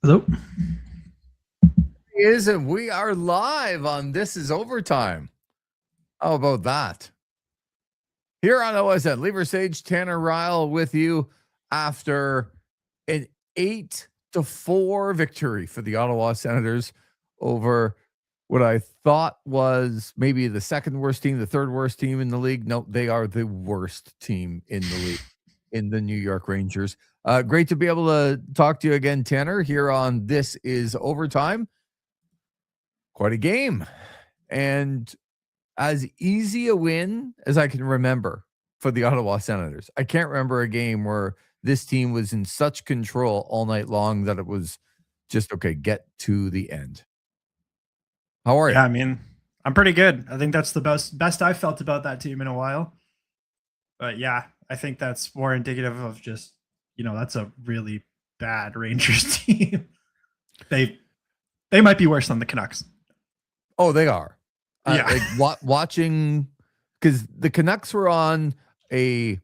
Hello. Is and we are live on This Is Overtime. How about that? Here on OSN, Lever Sage, Tanner Ryle with you after an 8-4 victory for the Ottawa Senators over what I thought was maybe the second worst team, the third worst team in the league. No, they are the worst team in the league, in the New York Rangers. Great to be able to talk to you again, Tanner, here on This Is Overtime. Quite a game. And as easy a win as I can remember for the Ottawa Senators. I can't remember a game where this team was in such control all night long that it was just, okay, get to the end. How are you? Yeah, I mean, I'm pretty good. I think that's the best I've felt about that team in a while. But yeah, I think that's more indicative of just, that's a really bad Rangers team. They might be worse than the Canucks. Oh, they are. Yeah. Watching, because the Canucks were on a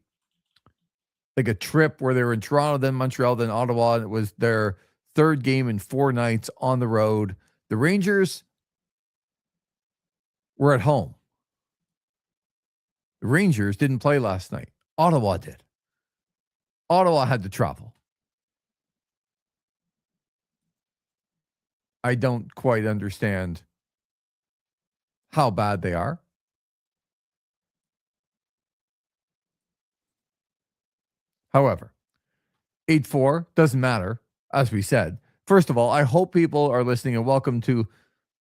trip where they were in Toronto, then Montreal, then Ottawa, and it was their third game in 4 nights on the road. The Rangers were at home. The Rangers didn't play last night. Ottawa did. Ottawa had to travel. I don't quite understand how bad they are. However, 8-4 doesn't matter, as we said. First of all, I hope people are listening, and welcome to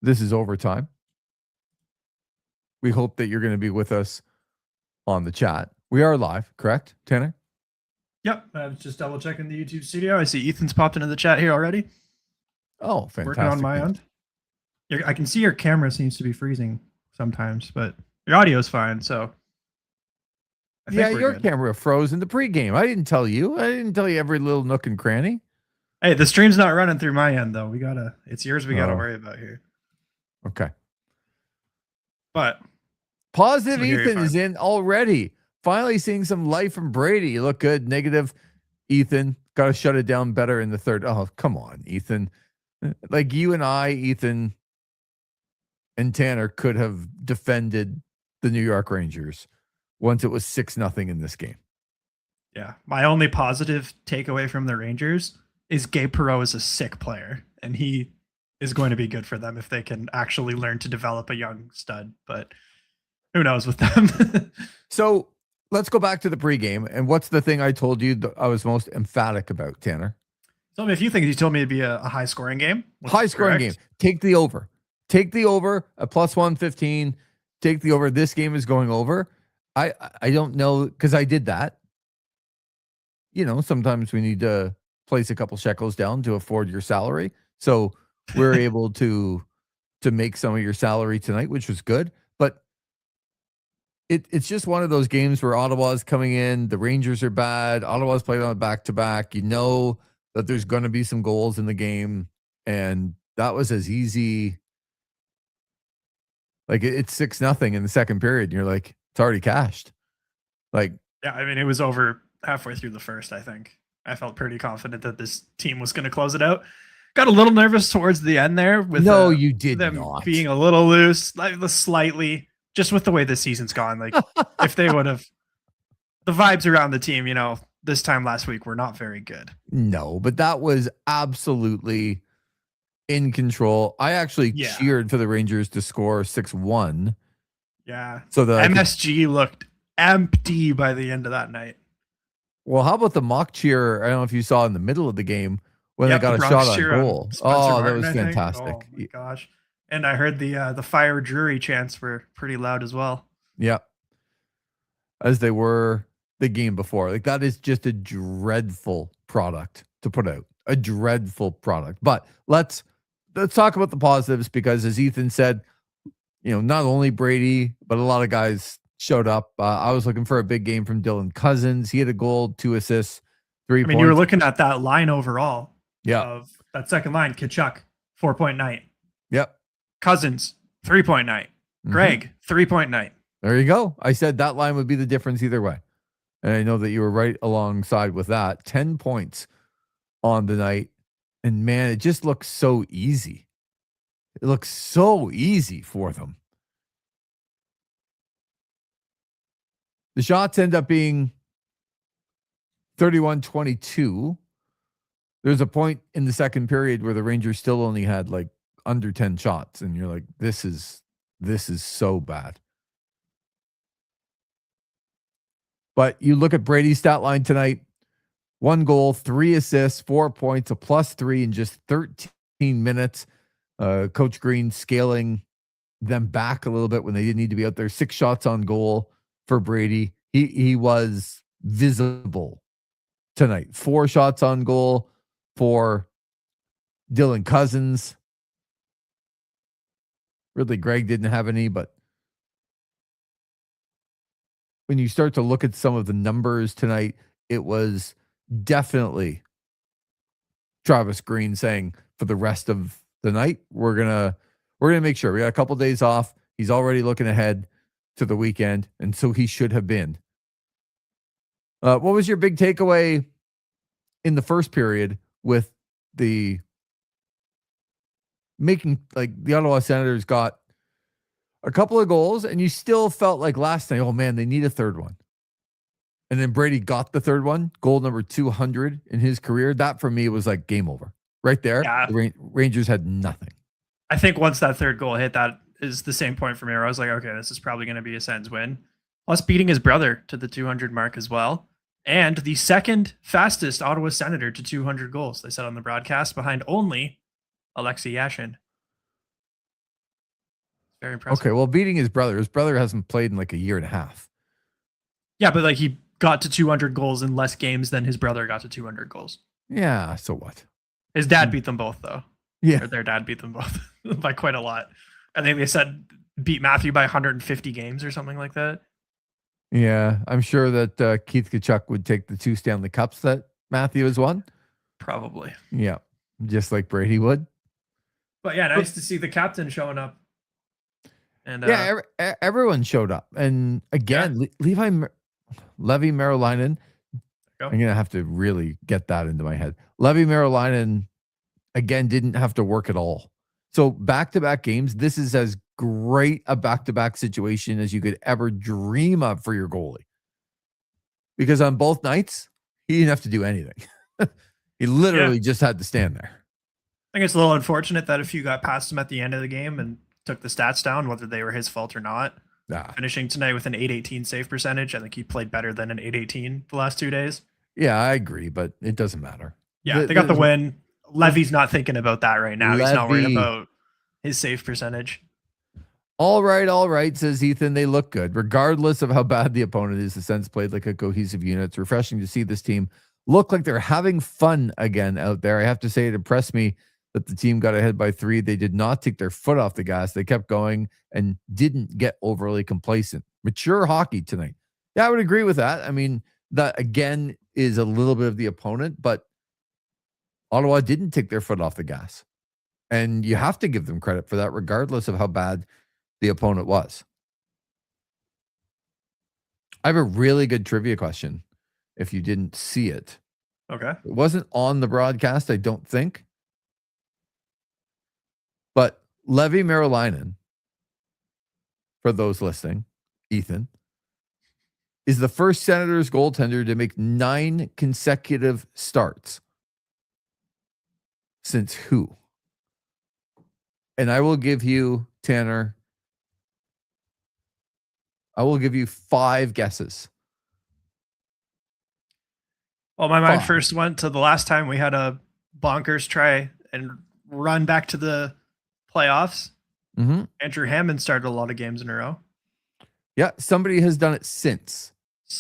This Is Overtime. We hope that you're going to be with us on the chat. We are live, correct, Tanner? Yep. I was just double checking the YouTube studio. I see Ethan's popped into the chat here already. Oh, fantastic. Working on my end. I can see your camera seems to be freezing sometimes, but your audio is fine. So yeah, your camera froze in the pregame. I didn't tell you. I didn't tell you every little nook and cranny. Hey, the stream's not running through my end though. It's yours we gotta worry about here. Okay. But positive Ethan is in already. Finally seeing some life from Brady. You look good. Negative Ethan. Got to shut it down better in the third. Oh, come on, Ethan. Like you and I, Ethan and Tanner could have defended the New York Rangers once it was 6-0 in this game. Yeah. My only positive takeaway from the Rangers is Gabe Perreault is a sick player, and he is going to be good for them if they can actually learn to develop a young stud. But who knows with them? So let's go back to the pregame. And what's the thing I told you that I was most emphatic about, Tanner? Told me a few things. You told me it'd be a high scoring game. High scoring game. Take the over. Take the over at plus 115. Take the over. This game is going over. I don't know, because I did that. Sometimes we need to place a couple shekels down to afford your salary. So we're able to make some of your salary tonight, which was good. But it's just one of those games where Ottawa's coming in. The Rangers are bad. Ottawa's played on a back-to-back. You know that there's going to be some goals in the game. And that was as easy. Like, it's 6-0 in the second period. And you're like, it's already cashed. Like, yeah, I mean, it was over halfway through the first, I think. I felt pretty confident that this team was going to close it out. Got a little nervous towards the end there with you did them not being a little loose, like slightly, just with the way the season's gone. Like if they would have, the vibes around the team, this time last week were not very good. No, but that was absolutely in control. I actually cheered for the Rangers to score 6-1. Yeah. So the MSG looked empty by the end of that night. Well, how about the mock cheer? I don't know if you saw in the middle of the game when they got a shot on goal. That was fantastic. Oh my gosh. And I heard the Fire Drury chants were pretty loud as well. Yeah. As they were the game before. Like, that is just a dreadful product to put out. A dreadful product. But let's talk about the positives, because as Ethan said, not only Brady, but a lot of guys showed up. I was looking for a big game from Dylan Cousins. He had a goal, 2 assists, 3 points. You were looking at that line overall. Yeah. Of that second line, Kachuk, 4-point night. Yep. Cousins, 3-point night. Greg, 3-point night. There you go. I said that line would be the difference either way. And I know that you were right alongside with that. 10 points on the night And man, it just looks so easy. It looks so easy for them. The shots end up being 31-22. There's a point in the second period where the Rangers still only had like under 10 shots, and you're like, this is so bad. But you look at Brady's stat line tonight: 1 goal, 3 assists, 4 points, a +3 in just 13 minutes. Coach Green scaling them back a little bit when they didn't need to be out there. 6 shots on goal for Brady. He was visible tonight. 4 shots on goal for Dylan Cousins. Really, Greg didn't have any, but when you start to look at some of the numbers tonight, it was definitely Travis Green saying, for the rest of the night, we're gonna make sure we got a couple days off. He's already looking ahead to the weekend, and so he should have been. What was your big takeaway in the first period with the making, like, the Ottawa Senators got a couple of goals, and you still felt like last night, oh man, they need a third one. And then Brady got the third one, goal number 200 in his career. That for me was like game over. Right there, Yeah. the Rangers had nothing. I think once that third goal hit, that is the same point for me where I was like, okay, this is probably going to be a Sens win. Plus beating his brother to the 200 mark as well. And the second fastest Ottawa Senator to 200 goals, they said on the broadcast, behind only Alexei Yashin. Very impressive. Okay, well, beating his brother. His brother hasn't played in like a year and a half. Yeah, but like he got to 200 goals in less games than his brother got to 200 goals. Yeah, so what? His dad beat them both, though. Yeah. Or their dad beat them both by quite a lot. I think they said beat Matthew by 150 games or something like that. Yeah, I'm sure that Keith Tkachuk would take the 2 Stanley Cups that Matthew has won. Probably. Yeah, just like Brady would. But yeah, nice to see the captain showing up. And yeah, everyone showed up. And again, yeah. Levi Merolainen. I'm going to have to really get that into my head. Levi Merolainen, again, didn't have to work at all. So back-to-back games, this is as great a back-to-back situation as you could ever dream of for your goalie. Because on both nights, he didn't have to do anything. He literally just had to stand there. I think it's a little unfortunate that a few got past him at the end of the game and took the stats down, whether they were his fault or not. Finishing tonight with an .818 save percentage. I think he played better than an .818 the last 2 days. Yeah, I agree, but it doesn't matter. Yeah, they got the win. Levy's not thinking about that right now. He's not worried about his save percentage. All right, says Ethan. They look good. Regardless of how bad the opponent is, the Sens played like a cohesive unit. It's refreshing to see this team look like they're having fun again out there. I have to say it impressed me that the team got ahead by 3. They did not take their foot off the gas. They kept going and didn't get overly complacent. Mature hockey tonight. Yeah, I would agree with that. I mean, that again is a little bit of the opponent, but Ottawa didn't take their foot off the gas. And you have to give them credit for that, regardless of how bad the opponent was. I have a really good trivia question if you didn't see it. Okay. It wasn't on the broadcast, I don't think. But Levi Merolainen, for those listening, Ethan, is the first Senators goaltender to make 9 consecutive starts. Since who? And I will give you, Tanner, I will give you 5 guesses. Well, my mind first went to the last time we had a bonkers try and run back to the playoffs. Mm-hmm. Andrew Hammond started a lot of games in a row. Yeah, somebody has done it since.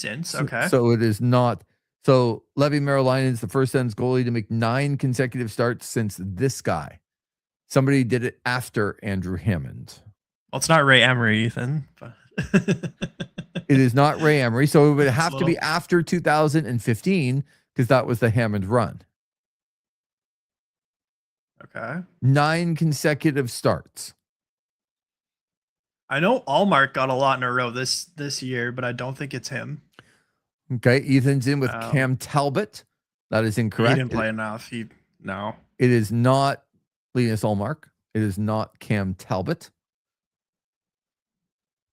Okay. So it is not. So Levi Merolainen is the first Sens goalie to make 9 consecutive starts since this guy. Somebody did it after Andrew Hammond. Well, it's not Ray Emery, Ethan. But it is not Ray Emery. So it would have to be after 2015 because that was the Hammond run. Okay. 9 consecutive starts. I know Allmark got a lot in a row this year, but I don't think it's him. Okay, Ethan's in with Cam Talbot. That is incorrect. He didn't play enough. No. It is not Linus Ullmark. It is not Cam Talbot.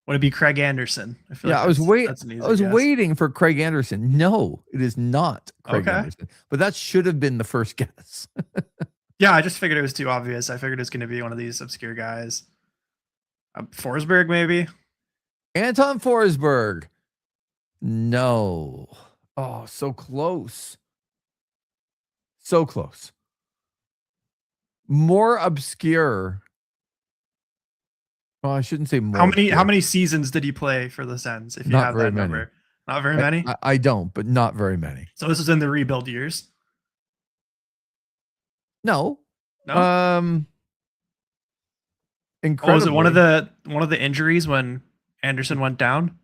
Would it be Craig Anderson? I feel like that's an easy I was guess. waiting for Craig Anderson. No, it is not Craig Okay. Anderson. But that should have been the first guess. Yeah, I just figured it was too obvious. I figured it was going to be one of these obscure guys. Forsberg, maybe. Anton Forsberg. No. Oh, so close. So close. More obscure. Well, I shouldn't say more. How many seasons did he play for the Sens? If you Not have very that many. number, not very many. I don't, but not very many. So this was in the rebuild years. No. No. Incredibly. Oh, was it one of the injuries when Anderson went down?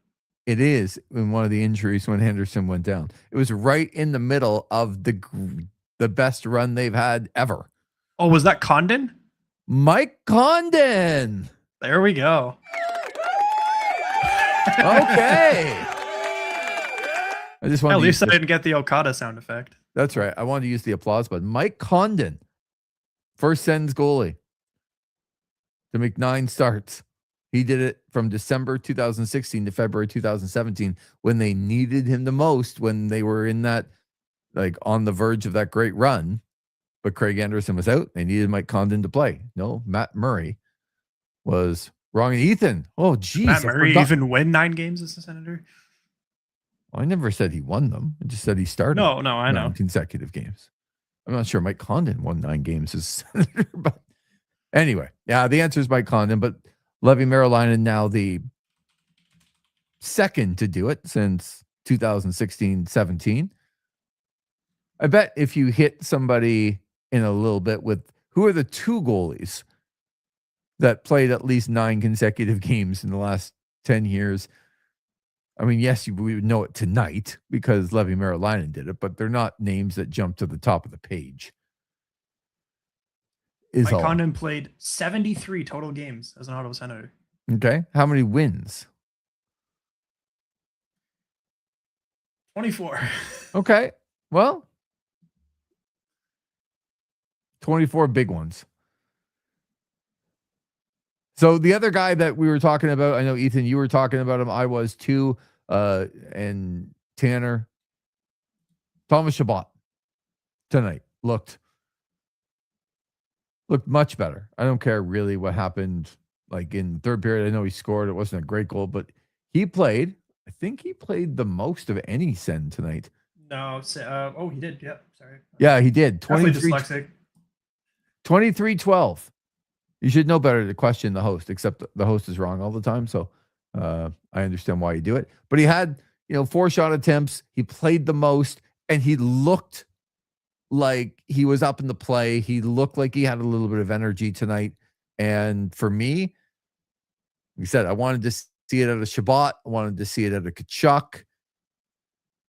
It is in one of the injuries when Henderson went down. It was right in the middle of the best run they've had ever. Oh, was that Condon? Mike Condon. There we go. Okay. I just wanted At least I didn't get the Okada sound effect. That's right. I wanted to use the applause button. Mike Condon, first Sens goalie to make 9 starts. He did it from December 2016 to February 2017 when they needed him the most, when they were in that, like, on the verge of that great run. But Craig Anderson was out. They needed Mike Condon to play. No, Matt Murray was wrong. And Ethan, oh, geez. Matt Murray even win 9 games as a Senator? Well, I never said he won them. I just said he started. No, I know. 9 consecutive games. I'm not sure Mike Condon won 9 games as a Senator. But anyway, yeah, the answer is Mike Condon. But Levi Merrilainen now the second to do it since 2016-17. I bet if you hit somebody in a little bit with who are the 2 goalies that played at least 9 consecutive games in the last 10 years. I mean, yes, we would know it tonight because Levi Merrilainen did it, but they're not names that jump to the top of the page. Mike Condon played 73 total games as an Ottawa Senator. Okay. How many wins? 24. Okay. Well, 24 big ones. So the other guy that we were talking about, I know, Ethan, you were talking about him. I was too. And Tanner, Thomas Chabot tonight looked much better. I don't care really what happened like in the third period. I know he scored. It wasn't a great goal, but he played. I think he played the most of any Sen tonight. No. He did. Yep. Sorry. Yeah, he did. 23-12. You should know better to question the host, except the host is wrong all the time. So I understand why you do it. But he had, 4 shot attempts. He played the most, and he looked like he was up in the play. He looked like he had a little bit of energy tonight. And for me, he said, I wanted to see it out of Chabot. I wanted to see it out of Kachuk.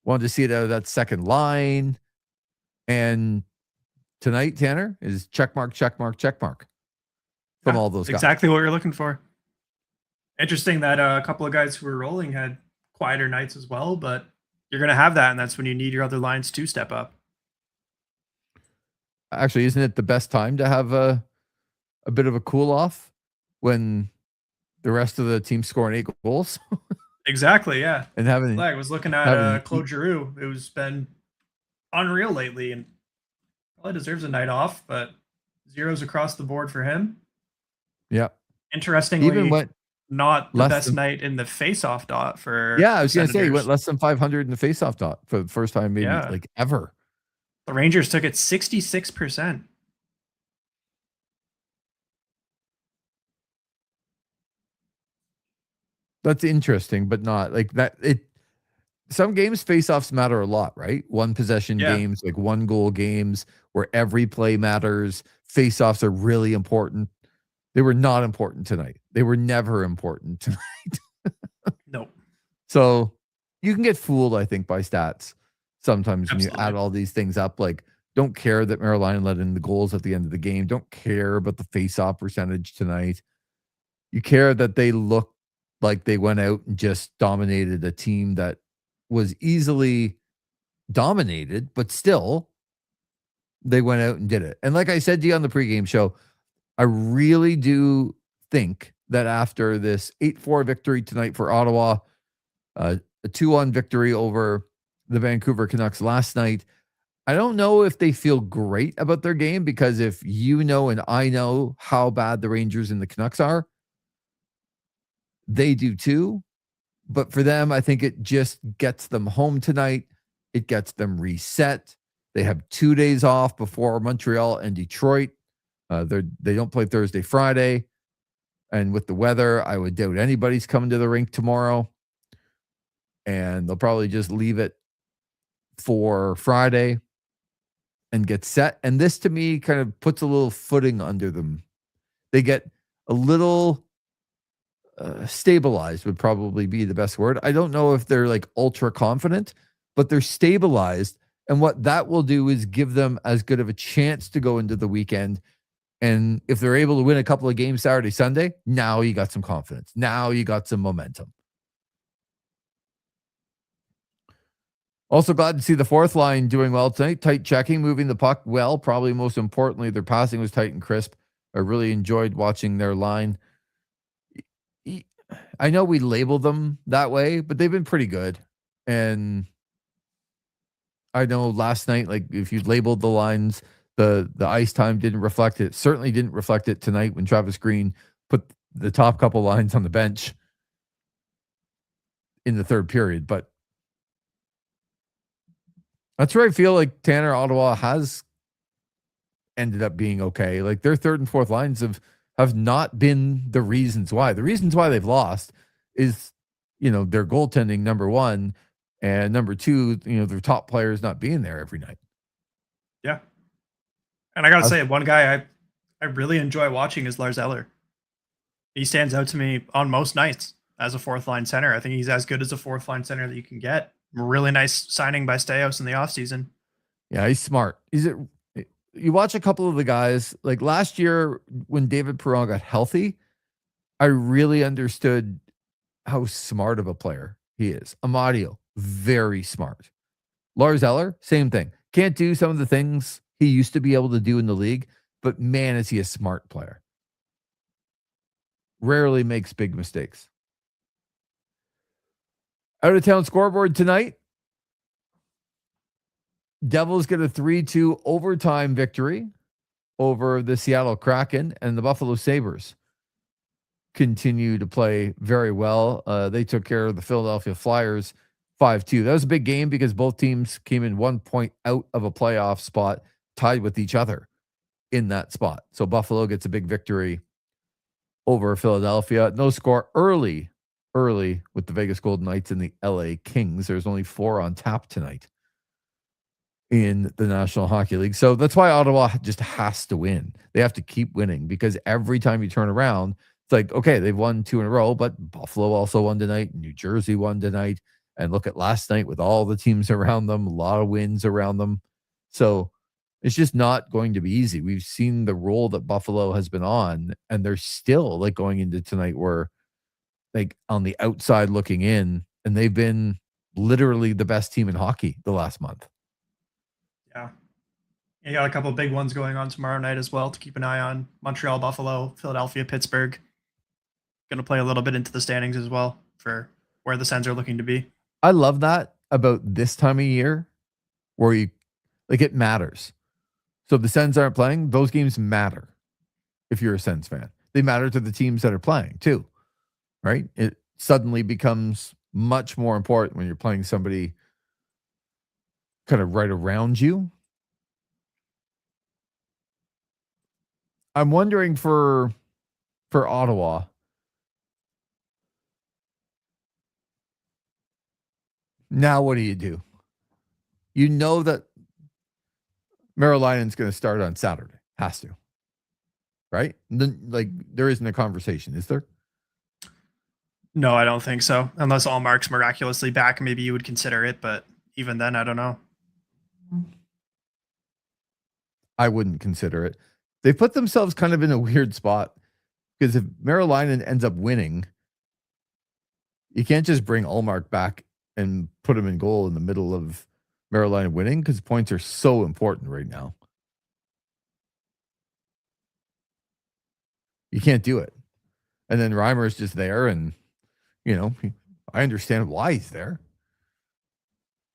Wanted to see it out of that second line. And tonight, Tanner, is checkmark, checkmark, checkmark from all those guys. Exactly what you're looking for. Interesting that a couple of guys who were rolling had quieter nights as well, but you're going to have that, and that's when you need your other lines to step up. Actually, isn't it the best time to have a bit of a cool off when the rest of the team scoring 8 goals? Exactly, yeah. And having, I was looking at Claude Giroux, who's been unreal lately and probably deserves a night off, but 0s across the board for him. Yeah. Interestingly, even not the best night in the face-off dot for. Yeah, I was going to say he went less than 500 in the face-off dot for the first time maybe like ever. The Rangers took it 66%. That's interesting, but not like that. Some games face-offs matter a lot, right? 1 possession games, like 1 goal games where every play matters. Face-offs are really important. They were not important tonight. They were never important tonight. Nope. So you can get fooled, I think, by stats sometimes when you add all these things up. Like, don't care that Merrilainen let in the goals at the end of the game. Don't care about the face-off percentage tonight. You care that they looked like they went out and just dominated a team that was easily dominated, but still they went out and did it. And like I said to you on the pregame show, I really do think that after this 8-4 victory tonight for Ottawa, a 2-1 victory over the Vancouver Canucks last night, I don't know if they feel great about their game, because if you know and I know how bad the Rangers and the Canucks are, they do too. But for them, I think it just gets them home tonight. It gets them reset. They have 2 days off before Montreal and Detroit. They don't play Thursday, Friday. And with the weather, I would doubt anybody's coming to the rink tomorrow. And they'll probably just leave it for Friday and get set. And this, to me, kind of puts a little footing under them. They get a little stabilized, would probably be the best word. I don't know if they're like ultra confident, but they're stabilized. And what that will do is give them as good of a chance to go into the weekend. And if they're able to win a couple of games Saturday, Sunday, now you got some confidence. Now you got some momentum. Also glad to see the fourth line doing well tonight. Tight checking, moving the puck well. Probably most importantly, their passing was tight and crisp. I really enjoyed watching their line. I know we label them that way, but they've been pretty good. And I know last night, like if you labeled the lines, the ice time didn't reflect it. Certainly didn't reflect it tonight when Travis Green put the top couple lines on the bench in the third period. But that's where I feel like Tanner, Ottawa has ended up being okay. Like their third and fourth lines have not been the reasons why. The reasons why they've lost is, their goaltending, number one, and number two, their top players not being there every night. Yeah. And I got to say, one guy I really enjoy watching is Lars Eller. He stands out to me on most nights as a fourth line center. I think he's as good as a fourth line center that you can get. Really nice signing by Staios in the offseason. Yeah, he's smart. You watch a couple of the guys, like last year when David Perron got healthy, I really understood how smart of a player he is. Amadio, very smart. Lars Eller, same thing. Can't do some of the things he used to be able to do in the league, but man, is he a smart player. Rarely makes big mistakes. Out of town scoreboard tonight. Devils get a 3-2 overtime victory over the Seattle Kraken, and the Buffalo Sabres continue to play very well. They took care of the Philadelphia Flyers 5-2. That was a big game because both teams came in 1 point out of a playoff spot, tied with each other in that spot. So Buffalo gets a big victory over Philadelphia. No score early with the Vegas Golden Knights and the LA Kings. There's only 4 on tap tonight in the National Hockey League. So that's why Ottawa just has to win. They have to keep winning, because every time you turn around, it's like, okay, they've won 2 in a row, but Buffalo also won tonight. New Jersey won tonight. And look at last night with all the teams around them, a lot of wins around them. So it's just not going to be easy. We've seen the role that Buffalo has been on, and they're still like going into tonight where like on the outside looking in, and they've been literally the best team in hockey the last month. Yeah. You got a couple of big ones going on tomorrow night as well to keep an eye on. Montreal, Buffalo, Philadelphia, Pittsburgh. Going to play a little bit into the standings as well for where the Sens are looking to be. I love that about this time of year where it matters. So if the Sens aren't playing, those games matter. If you're a Sens fan, they matter to the teams that are playing too, right? It suddenly becomes much more important when you're playing somebody kind of right around you. I'm wondering for Ottawa, now what do? You know that Marilainen's going to start on Saturday. Has to. Right? There isn't a conversation, is there? No, I don't think so. Unless Allmark's miraculously back, maybe you would consider it. But even then, I don't know. I wouldn't consider it. They put themselves kind of in a weird spot, because if Marilainen ends up winning, you can't just bring Allmark back and put him in goal in the middle of Marilainen winning, because points are so important right now. You can't do it. And then Reimer's just there, and I understand why he's there.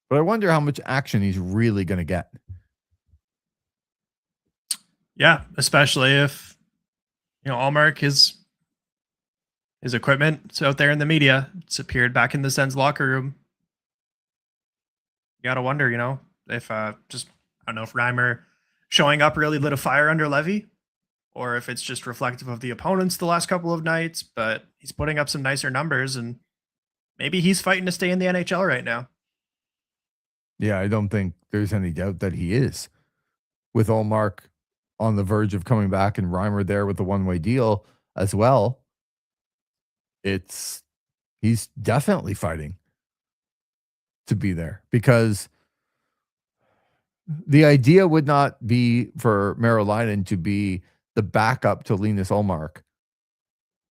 But I wonder how much action he's really going to get. Yeah, especially if Allmark his equipment's out there in the media. It's appeared back in the Sens locker room. You gotta wonder, if just I don't know if Reimer showing up really lit a fire under Levy, or if it's just reflective of the opponents the last couple of nights. But he's putting up some nicer numbers, and maybe he's fighting to stay in the NHL right now. Yeah, I don't think there's any doubt that he is. With Allmark on the verge of coming back and Reimer there with the one-way deal as well, he's definitely fighting to be there, because the idea would not be for Merrilainen to be the backup to Linus Ullmark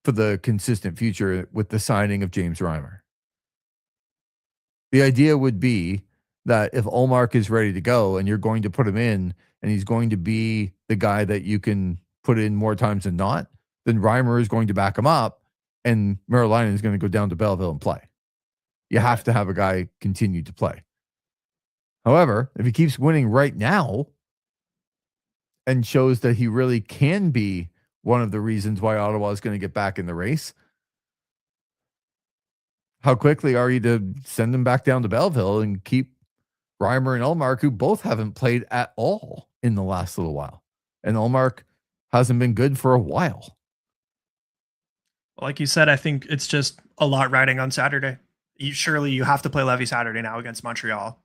for the consistent future with the signing of James Reimer. The idea would be that if Ullmark is ready to go and you're going to put him in and he's going to be the guy that you can put in more times than not, then Reimer is going to back him up and Merrilainen is going to go down to Belleville and play. You have to have a guy continue to play. However, if he keeps winning right now and shows that he really can be one of the reasons why Ottawa is going to get back in the race, how quickly are you to send him back down to Belleville and keep Reimer and Ullmark, who both haven't played at all in the last little while? And Ullmark hasn't been good for a while. Like you said, I think it's just a lot riding on Saturday. Surely you have to play Levy Saturday now against Montreal.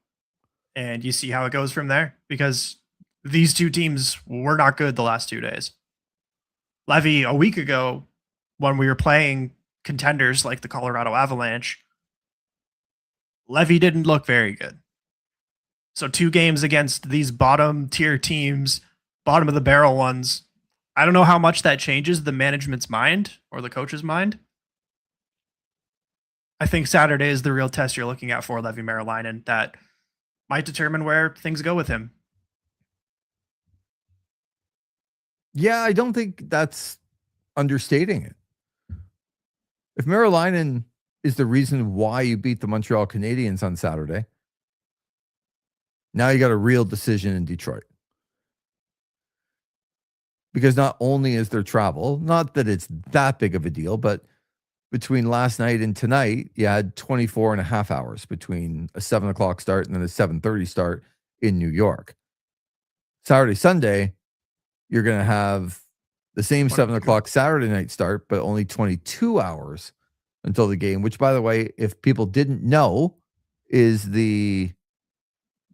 And you see how it goes from there, because these two teams were not good the last 2 days. Levy, a week ago, when we were playing contenders like the Colorado Avalanche, Levy didn't look very good. So 2 games against these bottom tier teams, bottom of the barrel ones, I don't know how much that changes the management's mind or the coach's mind. I think Saturday is the real test you're looking at for Levy Merrilainen that might determine where things go with him. Yeah, I don't think that's understating it. If Merrilainen is the reason why you beat the Montreal Canadiens on Saturday, now you got a real decision in Detroit. Because not only is there travel, not that it's that big of a deal, but between last night and tonight, you had 24 and a half hours between a 7 o'clock start and then a 7:30 start in New York. Saturday, Sunday, you're going to have the same 7 o'clock Saturday night start, but only 22 hours until the game, which, by the way, if people didn't know, is the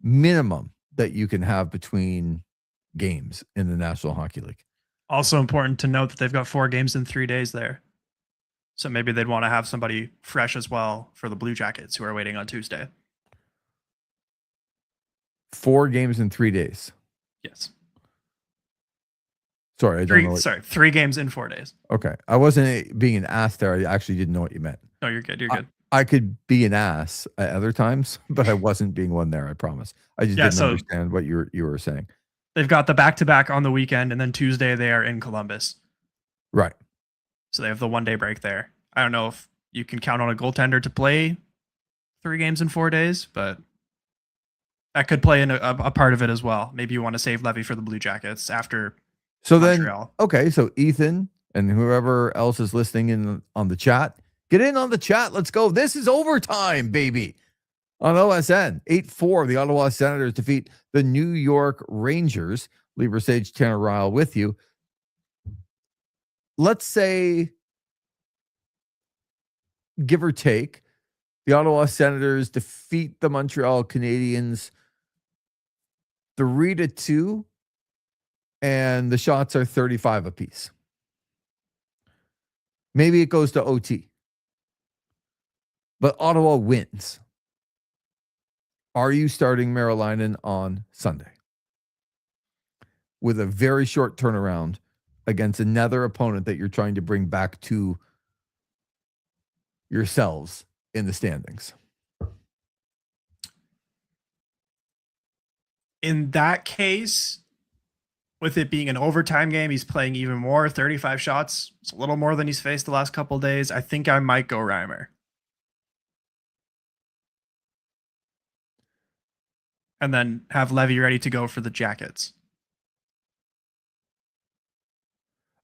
minimum that you can have between games in the National Hockey League. Also important to note that they've got 4 games in 3 days there. So maybe they'd want to have somebody fresh as well for the Blue Jackets who are waiting on Tuesday. 4 games in 3 days. Yes. Sorry, I don't know. 3 games in 4 days. Okay. I wasn't being an ass there. I actually didn't know what you meant. No, you're good. You're good. I could be an ass at other times, but I wasn't being one there, I promise. I just didn't understand what you were saying. They've got the back-to-back on the weekend, and then Tuesday they are in Columbus. Right. So they have the 1-day break there. I don't know if you can count on a goaltender to play 3 games in 4 days, but that could play in a part of it as well. Maybe you want to save Levy for the Blue Jackets after Montreal. Then, okay, so Ethan and whoever else is listening in on the chat, get in on the chat. Let's go. This is overtime, baby. On OSN, 8-4, the Ottawa Senators defeat the New York Rangers. Lieber Sage, Tanner Ryle with you. Let's say, give or take, the Ottawa Senators defeat the Montreal Canadiens 3-2, and the shots are 35 apiece. Maybe it goes to OT. But Ottawa wins. Are you starting Merrilainen on Sunday with a very short turnaround against another opponent that you're trying to bring back to yourselves in the standings? In that case, with it being an overtime game, he's playing even more. 35 shots. It's a little more than he's faced the last couple of days. I think I might go Reimer. And then have Levy ready to go for the Jackets.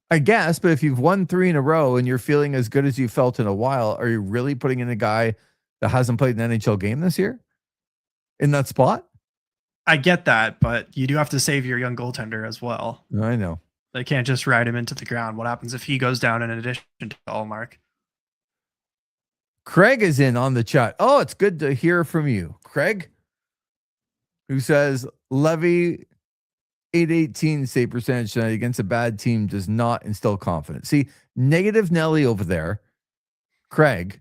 I guess, but if you've won 3 in a row and you're feeling as good as you felt in a while, are you really putting in a guy that hasn't played an NHL game this year in that spot? I get that, but you do have to save your young goaltender as well. I know. They can't just ride him into the ground. What happens if he goes down in addition to Allmark? Craig is in on the chat. Oh, it's good to hear from you, Craig, who says Levy 818 save percentage tonight against a bad team does not instill confidence. See, negative Nelly over there, Craig.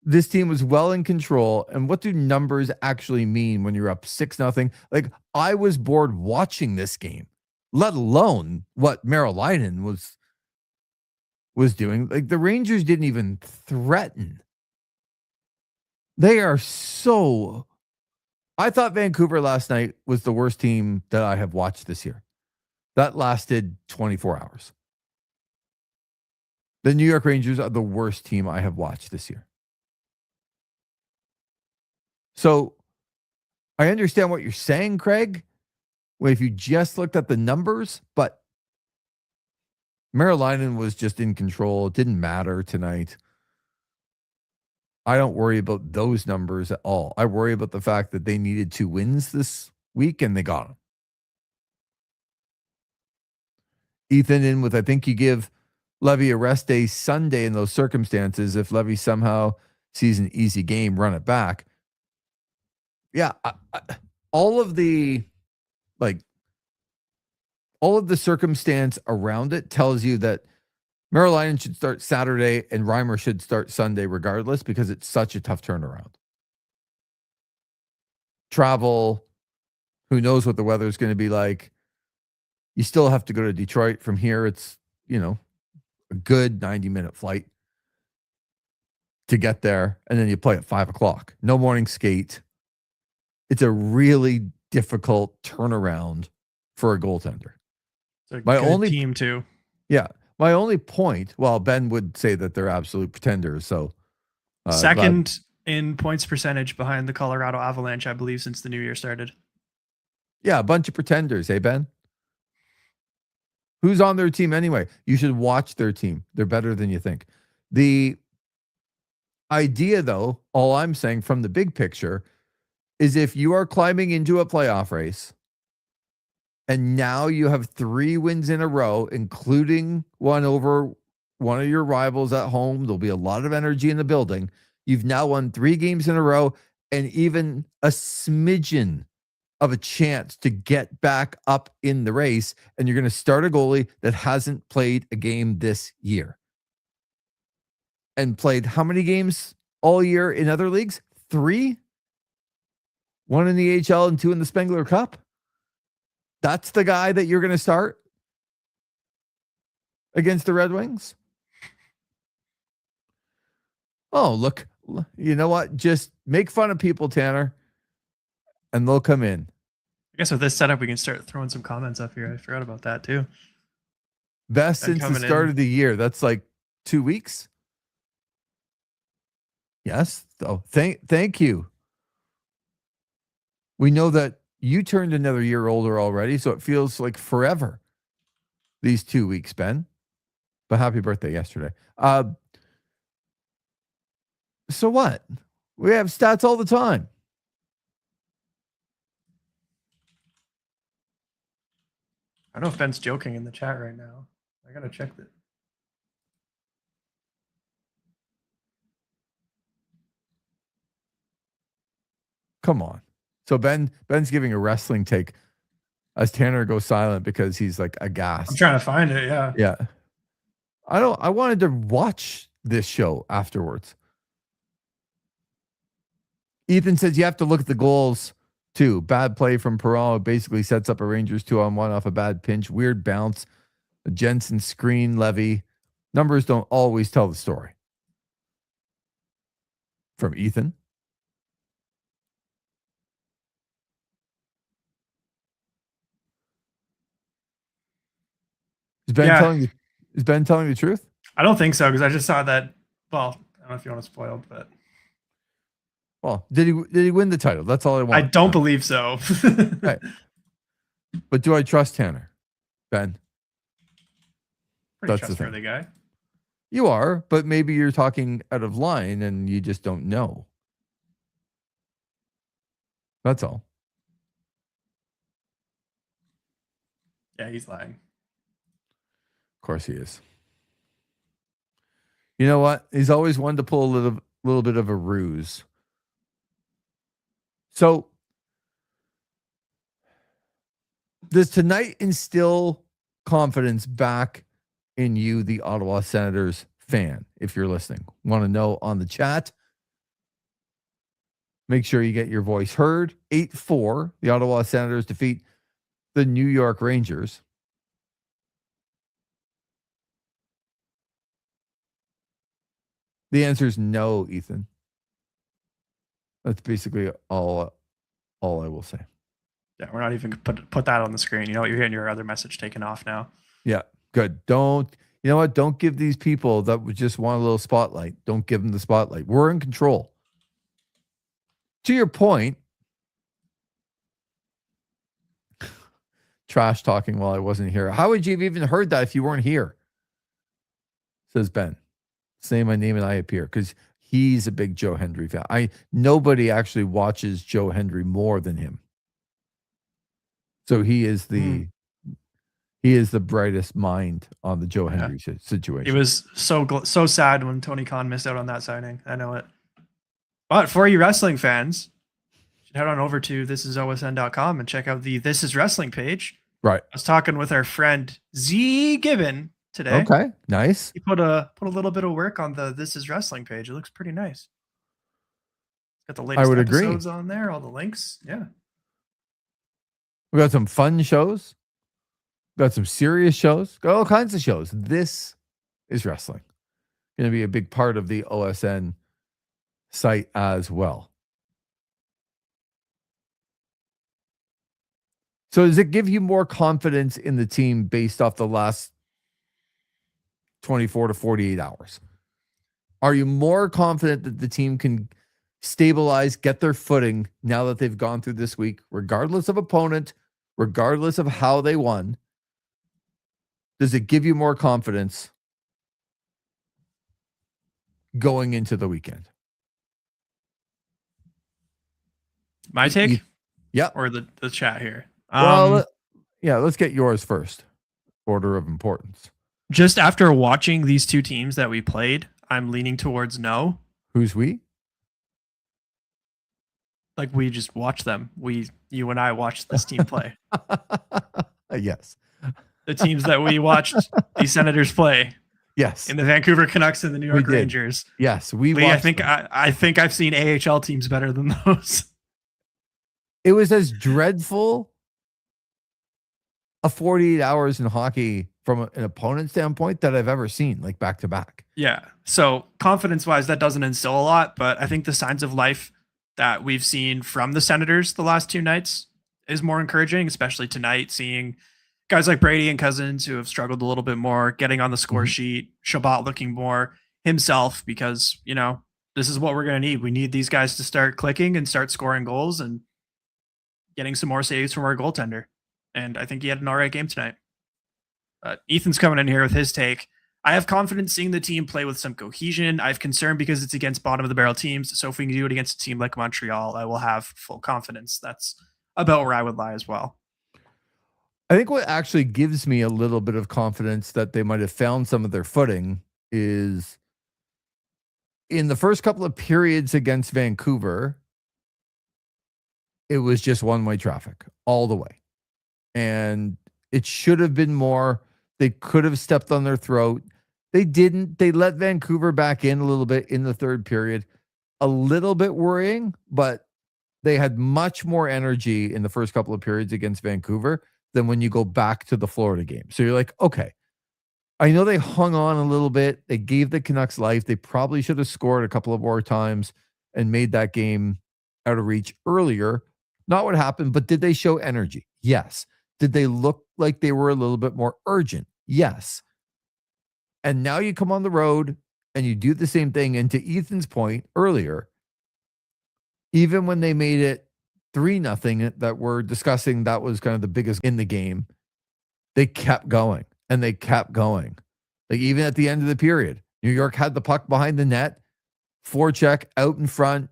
This team was well in control. And what do numbers actually mean when you're up 6-0? Like, I was bored watching this game, let alone what Merrill-Leinen was doing. Like, the Rangers didn't even threaten. They are so... I thought Vancouver last night was the worst team that I have watched this year. That lasted 24 hours. The New York Rangers are the worst team I have watched this year. So I understand what you're saying, Craig, if you just looked at the numbers, but Merrill-Leinen was just in control. It didn't matter tonight. I don't worry about those numbers at all. I worry about the fact that they needed 2 wins this week and they got them. Ethan in with, I think you give Levy a rest day Sunday in those circumstances. If Levy somehow sees an easy game, run it back. Yeah, all of the circumstance around it tells you that Merrill-Leinen should start Saturday and Reimer should start Sunday regardless because it's such a tough turnaround. Travel, who knows what the weather is going to be like. You still have to go to Detroit from here. It's, a good 90-minute flight to get there. And then you play at 5:00. No morning skate. It's a really difficult turnaround for a goaltender. It's a good team too. Yeah. My only point, well, Ben would say that they're absolute pretenders. So second in points percentage behind the Colorado Avalanche, I believe, since the new year started. Yeah, a bunch of pretenders, eh, Ben? Who's on their team anyway? You should watch their team. They're better than you think. The idea, though, all I'm saying from the big picture is if you are climbing into a playoff race and now you have 3 wins in a row, including one over one of your rivals at home, there'll be a lot of energy in the building. You've now won 3 games in a row and even a smidgen of a chance to get back up in the race, and you're going to start a goalie that hasn't played a game this year. And played how many games all year in other leagues? 3? 1 in the AHL and 2 in the Spengler Cup? That's the guy that you're going to start against the Red Wings? Oh, look, you know what? Just make fun of people, Tanner, and they'll come in. I guess with this setup, we can start throwing some comments up here. I forgot about that too. Best since the start of the year. That's like 2 weeks. Yes. So thank you. We know that you turned another year older already, so it feels like forever. These 2 weeks, Ben. But happy birthday yesterday. So what? We have stats all the time. I don't know if Ben's joking in the chat right now. I gotta check that. Come on. So Ben's giving a wrestling take as Tanner goes silent because he's like aghast. I'm trying to find it. Yeah. Yeah. I wanted to watch this show afterwards. Ethan says you have to look at the goals too. Bad play from Perron basically sets up a Rangers 2-on-1 off a bad pinch. Weird bounce. A Jensen screen, Levy. Numbers don't always tell the story. From Ethan. Is Ben Yeah. telling the truth? I don't think so because I just saw that. Well, I don't know if you want to spoil, but Well, did he win the title? That's all I want. I don't believe so. Right. But do I trust Tanner? Ben? Pretty That's the thing. trustworthy guy. You are, but maybe you're talking out of line and you just don't know. That's all. Yeah, he's lying. Of course he is. You know what? He's always wanted to pull a little bit of a ruse. So does tonight instill confidence back in you, the Ottawa Senators fan, if you're listening? Want to know on the chat? Make sure you get your voice heard. 8-4, the Ottawa Senators defeat the New York Rangers. The answer is no, Ethan. That's basically all I will say. Yeah, we're not even going to put that on the screen. You know what? You're getting your other message taken off now. Yeah, good. You know what? Don't give these people that would just want a little spotlight. Don't give them the spotlight. We're in control. To your point, trash talking while I wasn't here. How would you have even heard that if you weren't here? Says Ben. Say my name and I appear because he's a big Joe Hendry fan. Nobody actually watches Joe Hendry more than him. So he is the brightest mind on the Joe Hendry situation. It was so sad when Tony Khan missed out on that signing. I know it. But for you wrestling fans, you should head on over to thisisosn.com and check out the This Is Wrestling page. Right. I was talking with our friend Z Gibbon today. Okay, nice. He put a little bit of work on the This Is Wrestling page. It looks pretty nice. Got the latest episodes on there, all the links. Yeah. We got some fun shows. Got some serious shows. Got all kinds of shows. This is wrestling. Going to be a big part of the OSN site as well. So does it give you more confidence in the team based off the last 24 to 48 hours? Are you more confident that the team can stabilize, get their footing now that they've gone through this week, regardless of opponent, regardless of how they won? Does it give you more confidence going into the weekend? My take? Yeah. Or the chat here? Well, let's get yours first. Order of importance. Just after watching these two teams that we played, I'm leaning towards no. Who's we? Like we just watched them. You and I watched this team play. Yes. The teams that we watched the Senators play. Yes. In the Vancouver Canucks and the New York Rangers. Yes, I think I've seen AHL teams better than those. It was as dreadful a 48 hours in hockey from an opponent standpoint that I've ever seen, like back to back. Yeah. So confidence-wise, that doesn't instill a lot, but I think the signs of life that we've seen from the Senators the last two nights is more encouraging, especially tonight, seeing guys like Brady and Cousins who have struggled a little bit more, getting on the score sheet, Shabbat looking more himself because, this is what we're going to need. We need these guys to start clicking and start scoring goals and getting some more saves from our goaltender. And I think he had an all right game tonight. Ethan's coming in here with his take. I have confidence seeing the team play with some cohesion. I have concern because it's against bottom of the barrel teams. So if we can do it against a team like Montreal, I will have full confidence. That's about where I would lie as well. I think what actually gives me a little bit of confidence that they might have found some of their footing is in the first couple of periods against Vancouver, it was just one-way traffic all the way. And it should have been more. They could have stepped on their throat. They didn't. They let Vancouver back in a little bit in the third period. A little bit worrying, but they had much more energy in the first couple of periods against Vancouver than when you go back to the Florida game. So you're like, okay, I know they hung on a little bit. They gave the Canucks life. They probably should have scored a couple of more times and made that game out of reach earlier. Not what happened, but did they show energy? Yes. Did they look like they were a little bit more urgent? Yes. And now you come on the road and you do the same thing. And to Ethan's point earlier, even when they made it 3-0 that we're discussing, that was kind of the biggest in the game, they kept going and they kept going. Like even at the end of the period, New York had the puck behind the net, forecheck out in front.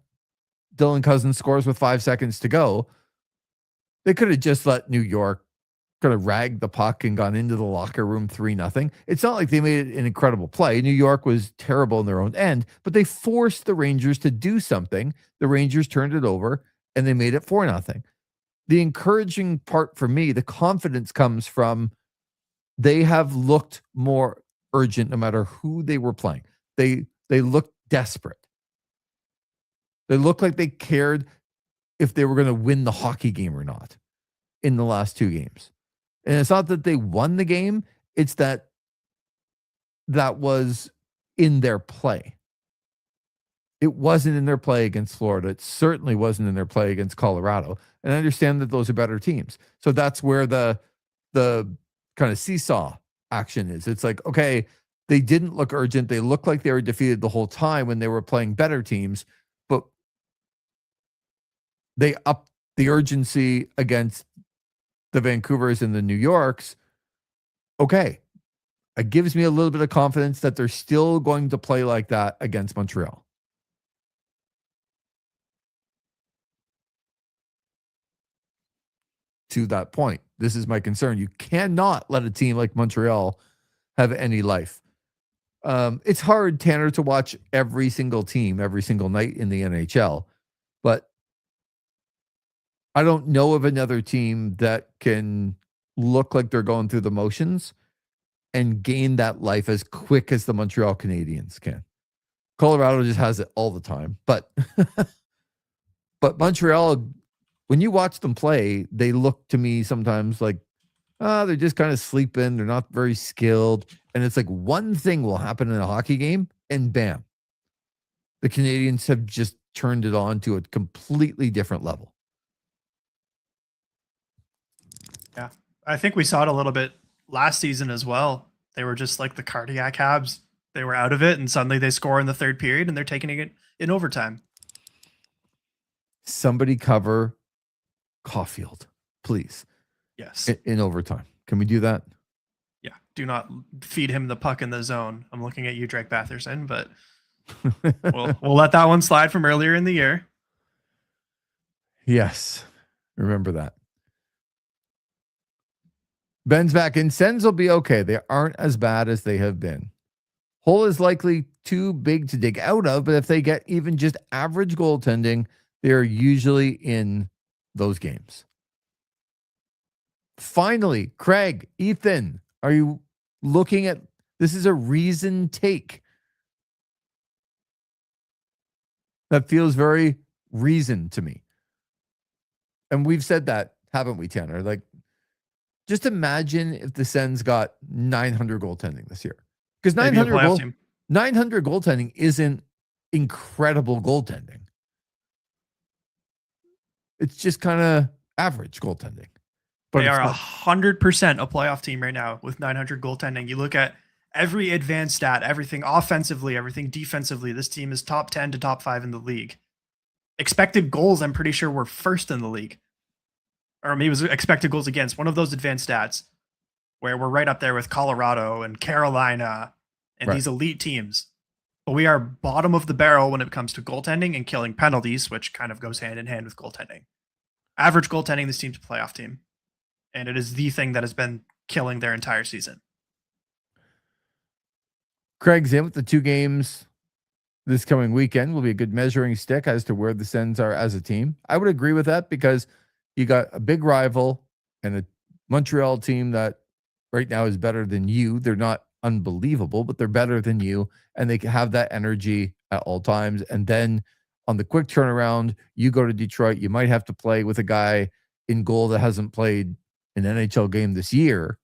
Dylan Cousins scores with 5 seconds to go. They could have just let New York kind of rag the puck and gone into the locker room 3-0. It's not like they made it an incredible play. New York was terrible in their own end, but they forced the Rangers to do something. The Rangers turned it over and they made it 4-0. The encouraging part for me, the confidence comes from they have looked more urgent no matter who they were playing. They looked desperate. They looked like they cared if they were going to win the hockey game or not in the last 2 games. And it's not that they won the game, it's that was in their play. It wasn't in their play against Florida. It certainly wasn't in their play against Colorado. And I understand that those are better teams. So that's where the kind of seesaw action is. It's like, okay, they didn't look urgent. They looked like they were defeated the whole time when they were playing better teams, but they upped the urgency against the Vancouvers and the New Yorks. Okay. It gives me a little bit of confidence that they're still going to play like that against Montreal. To that point, this is my concern. You cannot let a team like Montreal have any life. It's hard, Tanner, to watch every single team every single night in the NHL, but I don't know of another team that can look like they're going through the motions and gain that life as quick as the Montreal Canadiens can. Colorado just has it all the time, but Montreal, when you watch them play, they look to me sometimes like, they're just kind of sleeping. They're not very skilled. And it's like one thing will happen in a hockey game and bam, the Canadiens have just turned it on to a completely different level. Yeah. I think we saw it a little bit last season as well. They were just like the cardiac Habs. They were out of it and suddenly they score in the third period and they're taking it in overtime. Somebody cover Caulfield, please. Yes. In overtime. Can we do that? Yeah. Do not feed him the puck in the zone. I'm looking at you, Drake Batherson, but we'll let that one slide from earlier in the year. Yes. Remember that. Ben's back in. Sens will be okay. They aren't as bad as they have been. Hole is likely too big to dig out of, but if they get even just average goaltending, they're usually in those games. Finally, Craig, Ethan, are you looking at this? Is a reason take that feels very reasoned to me. And we've said that, haven't we, Tanner? Like, just imagine if the Sens got 900 goaltending this year. Because 900 goaltending isn't incredible goaltending. It's just kind of average goaltending. But they are 100% a playoff team right now with 900 goaltending. You look at every advanced stat, everything offensively, everything defensively. This team is top 10 to top 5 in the league. Expected goals, I'm pretty sure we're first in the league. Or maybe it was expected goals against, one of those advanced stats where we're right up there with Colorado and Carolina and these elite teams. But we are bottom of the barrel when it comes to goaltending and killing penalties, which kind of goes hand in hand with goaltending. Average goaltending, this team's a playoff team. And it is the thing that has been killing their entire season. Craig's in with the 2 games this coming weekend will be a good measuring stick as to where the Sens are as a team. I would agree with that because you got a big rival and a Montreal team that right now is better than you. They're not unbelievable, but they're better than you. And they can have that energy at all times. And then on the quick turnaround, you go to Detroit. You might have to play with a guy in goal that hasn't played an NHL game this year.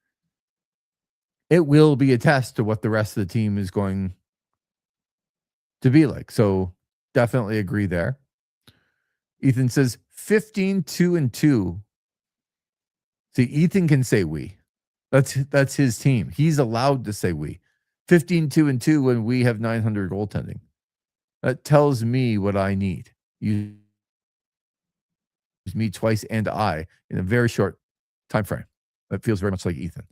It will be a test to what the rest of the team is going to be like. So definitely agree there. Ethan says 15-2-2. See, Ethan can say we. That's his team. He's allowed to say we. 15-2-2 when we have 900 goaltending. That tells me what I need. Use me twice and I in a very short time frame. That feels very much like Ethan.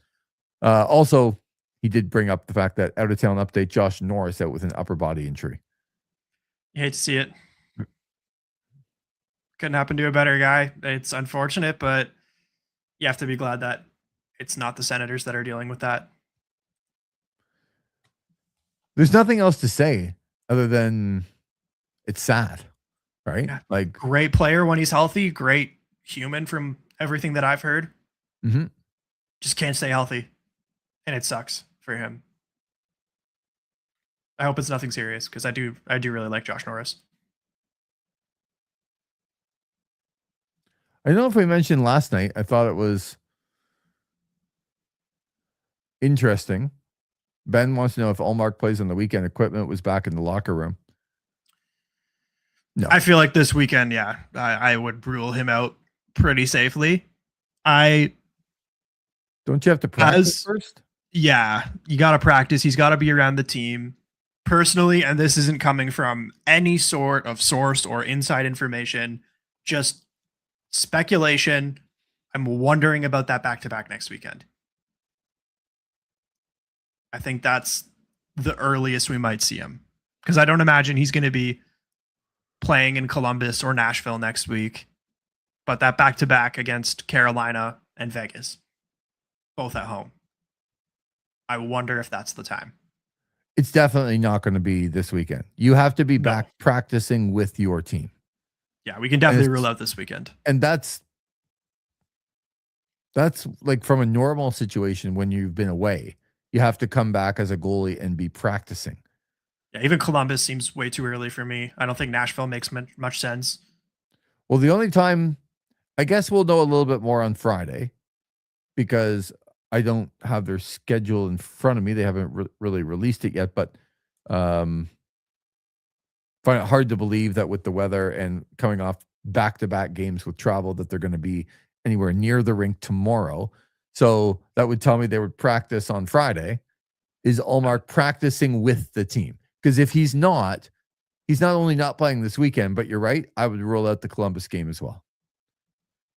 Also, he did bring up the fact that out of town update, Josh Norris out with an upper body injury. You hate to see it. Couldn't happen to a better guy. It's unfortunate, but you have to be glad that it's not the Senators that are dealing with that. There's nothing else to say other than it's sad, right? Yeah. Like, Great player when he's healthy, great human from everything that I've heard. mhm. Just can't stay healthy. And it sucks for him. I hope it's nothing serious because I do really like Josh Norris. I don't know if we mentioned last night. I thought it was interesting. Ben wants to know if Allmark plays on the weekend. Equipment was back in the locker room. No. I feel like this weekend, yeah, I would rule him out pretty safely. Don't you have to practice first? Yeah, you got to practice. He's got to be around the team. Personally, and this isn't coming from any sort of source or inside information, just speculation. I'm wondering about that back-to-back next weekend. I think that's the earliest we might see him because I don't imagine he's going to be playing in Columbus or Nashville next week, but that back-to-back against Carolina and Vegas, both at home. I wonder if that's the time. It's definitely not going to be this weekend. You have to be back practicing with your team. Yeah, we can definitely rule out this weekend. And that's like from a normal situation when you've been away, you have to come back as a goalie and be practicing. Yeah, even Columbus seems way too early for me. I don't think Nashville makes much sense. Well, the only time, I guess we'll know a little bit more on Friday because I don't have their schedule in front of me. They haven't really released it yet, but find it hard to believe that with the weather and coming off back-to-back games with travel that they're going to be anywhere near the rink tomorrow. So that would tell me they would practice on Friday. Is Allmark practicing with the team? Because if he's not only not playing this weekend, but you're right, I would rule out the Columbus game as well.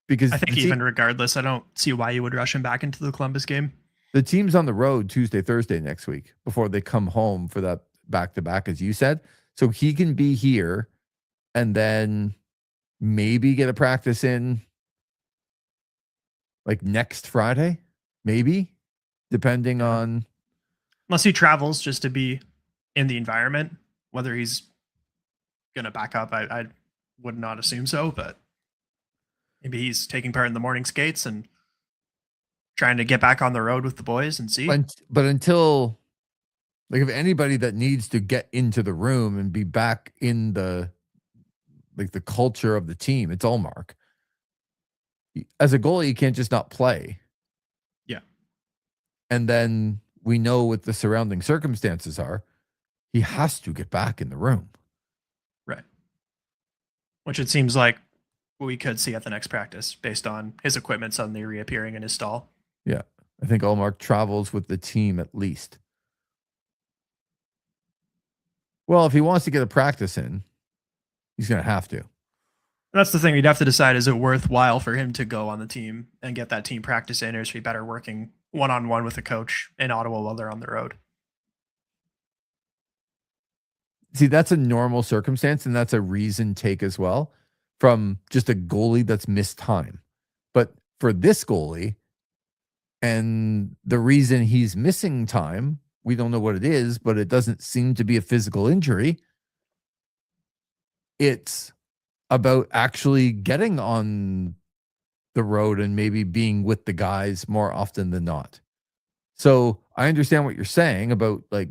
Because I think even regardless, I don't see why you would rush him back into the Columbus game. The team's on the road Tuesday, Thursday next week before they come home for that back-to-back, as you said. So he can be here and then maybe get a practice in like next Friday, maybe, depending on. Unless he travels just to be in the environment, whether he's going to back up, I would not assume so, but maybe he's taking part in the morning skates and trying to get back on the road with the boys and see. But until, like, if anybody that needs to get into the room and be back in the culture of the team, it's Allmark. As a goalie, you can't just not play. Yeah. And then we know what the surrounding circumstances are. He has to get back in the room. Right. Which it seems like we could see at the next practice based on his equipment suddenly reappearing in his stall. Yeah. I think Allmark travels with the team at least. Well, if he wants to get a practice in, he's going to have to. That's the thing. We'd have to decide, is it worthwhile for him to go on the team and get that team practice in, or is he better working one-on-one with a coach in Ottawa while they're on the road? See, that's a normal circumstance, and that's a reason take as well from just a goalie that's missed time. But for this goalie, and the reason he's missing time, we don't know what it is, but it doesn't seem to be a physical injury. It's about actually getting on the road and maybe being with the guys more often than not. So I understand what you're saying about, like,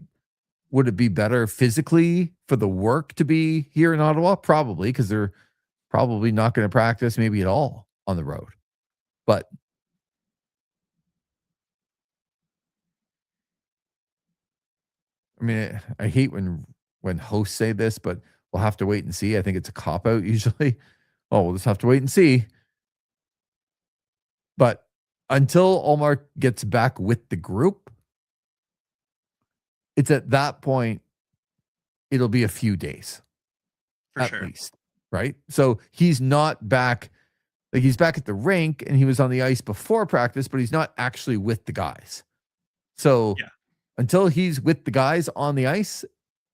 would it be better physically for the work to be here in Ottawa? Probably, because they're probably not going to practice maybe at all on the road. But I mean, I hate when hosts say this, but we'll have to wait and see. I think it's a cop-out usually. Oh, we'll just have to wait and see. But until Olmark gets back with the group, it's at that point, it'll be a few days For at sure. least, right? So he's not back, like he's back at the rink and he was on the ice before practice, but he's not actually with the guys. So Yeah. until he's with the guys on the ice,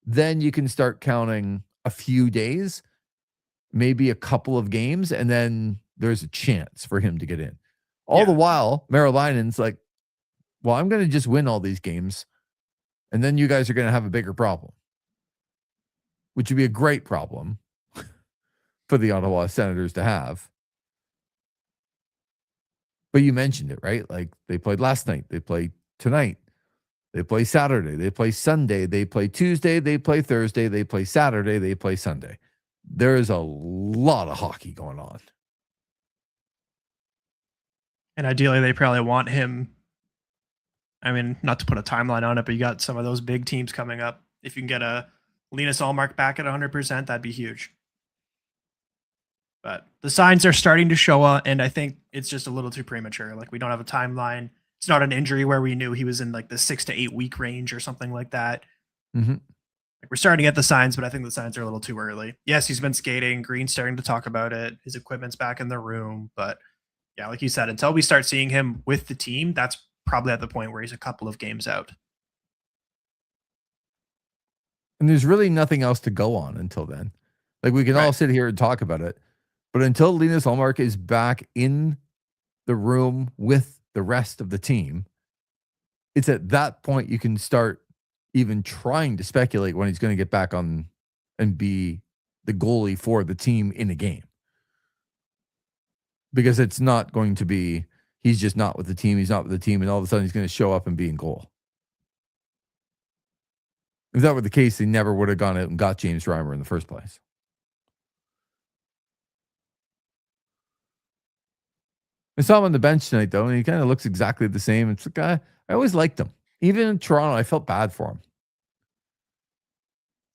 then you can start counting a few days, maybe a couple of games, and then there's a chance for him to get in. All the Yeah. while, Marilainen's like, well, I'm going to just win all these games, and then you guys are going to have a bigger problem, which would be a great problem for the Ottawa Senators to have. But you mentioned it, right? Like they played last night, they play tonight, they play Saturday, they play Sunday, they play Tuesday, they play Thursday, they play Saturday, they play Sunday. There is a lot of hockey going on. And ideally, they probably want him. I mean, not to put a timeline on it, but you got some of those big teams coming up. If you can get a Linus Allmark back at 100%, that'd be huge. But the signs are starting to show up, and I think it's just a little too premature. Like we don't have a timeline. It's not an injury where we knew he was in like the 6 to 8 week range or something like that. Mm-hmm. Like we're starting to get the signs, but I think the signs are a little too early. Yes, he's been skating. Green's starting to talk about it. His equipment's back in the room, but yeah, like you said, until we start seeing him with the team, that's probably at the point where he's a couple of games out. And there's really nothing else to go on until then. Like we can all sit here and talk about it, but until Linus Ullmark is back in the room with the rest of the team, it's at that point you can start even trying to speculate when he's going to get back on and be the goalie for the team in a game. Because it's not going to be, he's just not with the team, he's not with the team, and all of a sudden he's going to show up and be in goal. If that were the case, they never would have gone out and got James Reimer in the first place. I saw him on the bench tonight, though, and he kind of looks exactly the same. It's a guy, I always liked him. Even in Toronto, I felt bad for him.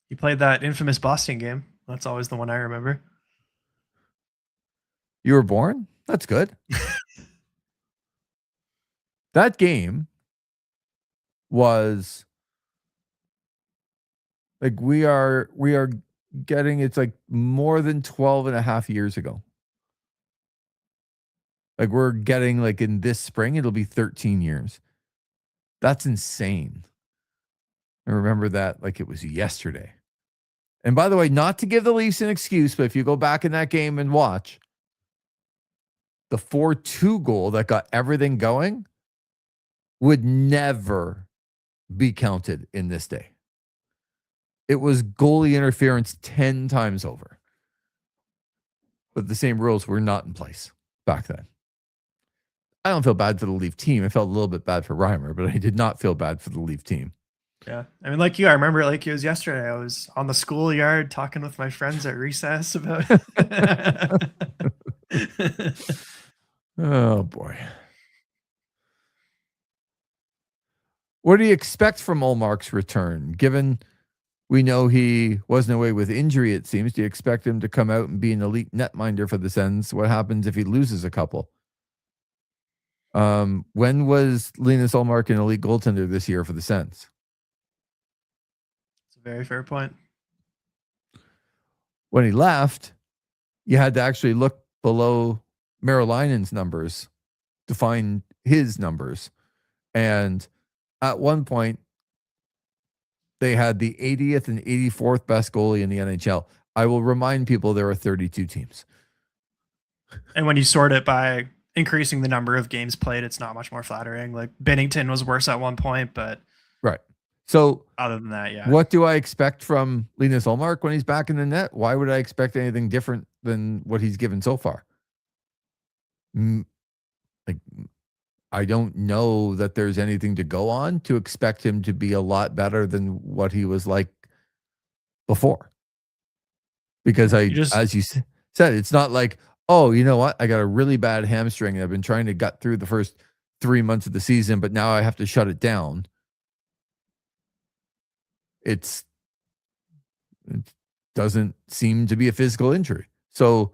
He played that infamous Boston game. That's always the one I remember. You were born? That's good. That game was like we are getting, it's like more than 12 and a half years ago. Like we're getting, like in this spring, it'll be 13 years. That's insane. I remember that like it was yesterday. And by the way, not to give the Leafs an excuse, but if you go back in that game and watch, the 4-2 goal that got everything going would never be counted in this day. It was goalie interference 10 times over. But the same rules were not in place back then. I don't feel bad for the Leaf team. I felt a little bit bad for Reimer, but I did not feel bad for the Leaf team. Yeah. I mean, like you, I remember it like it was yesterday. I was on the schoolyard talking with my friends at recess about Oh, boy. What do you expect from Ullmark's return? Given we know he wasn't away with injury, it seems. Do you expect him to come out and be an elite netminder for the Sens? What happens if he loses a couple? When was Linus Ullmark an elite goaltender this year for the Sens? It's a very fair point. When he left, you had to actually look below Marilainen's numbers to find his numbers. And at one point, they had the 80th and 84th best goalie in the NHL. I will remind people there are 32 teams. And when you sort it by increasing the number of games played, it's not much more flattering. Like Bennington was worse at one point, but right. So other than that, yeah. What do I expect from Linus Ullmark when he's back in the net? Why would I expect anything different than what he's given so far? Like, I don't know that there's anything to go on to expect him to be a lot better than what he was like before. Because as you said, it's not like, oh, you know what? I got a really bad hamstring and I've been trying to gut through the first 3 months of the season, but now I have to shut it down. It doesn't seem to be a physical injury. So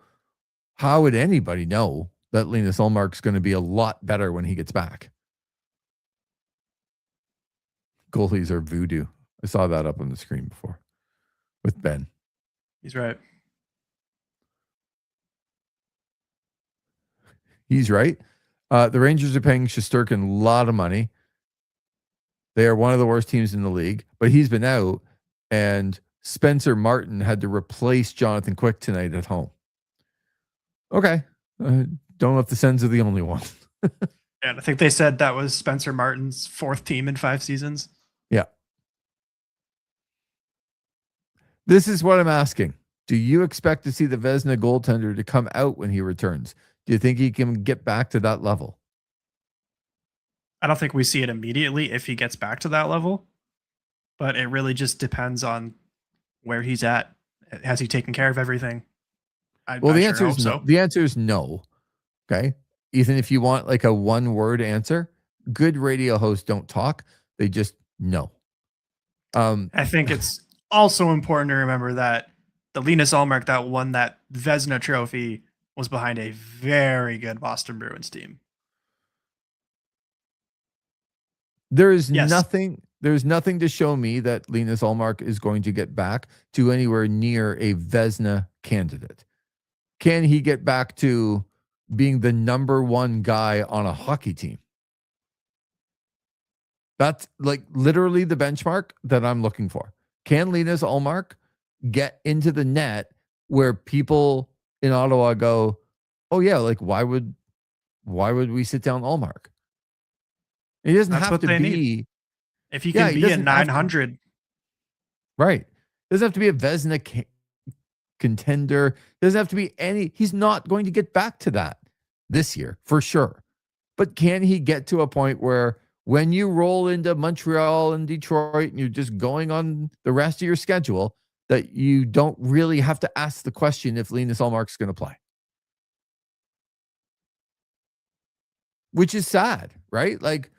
how would anybody know that Linus Ullmark's going to be a lot better when he gets back. Goalies are voodoo. I saw that up on the screen before with Ben. He's right. He's right. The Rangers are paying Shesterkin a lot of money. They are one of the worst teams in the league, but he's been out, and Spencer Martin had to replace Jonathan Quick tonight at home. Okay. Don't know if the Sens are the only one. And I think they said that was Spencer Martin's 4th team in 5 seasons. Yeah. This is what I'm asking. Do you expect to see the Vezina goaltender to come out when he returns? Do you think he can get back to that level? I don't think we see it immediately if he gets back to that level, but it really just depends on where he's at. Has he taken care of everything? The answer is no. The answer is no. Okay. Ethan, if you want like a one-word answer, good radio hosts don't talk. They just no. I think it's also important to remember that the Linus Ullmark that won that Vezina trophy was behind a very good Boston Bruins team. There's nothing to show me that Linus Ullmark is going to get back to anywhere near a Vezina candidate. Can he get back to being the number one guy on a hockey team? That's like literally the benchmark that I'm looking for. Can Linus Ullmark get into the net where people in Ottawa go, oh yeah, like why would we sit down Ullmark? He doesn't have to be. Need. If he can be a 900. Right. It doesn't have to be a Vezina contender. It doesn't have to be any. He's not going to get back to that this year for sure. But can he get to a point where when you roll into Montreal and Detroit and you're just going on the rest of your schedule, that you don't really have to ask the question if Linus Ullmark's going to play? Which is sad, right? Like,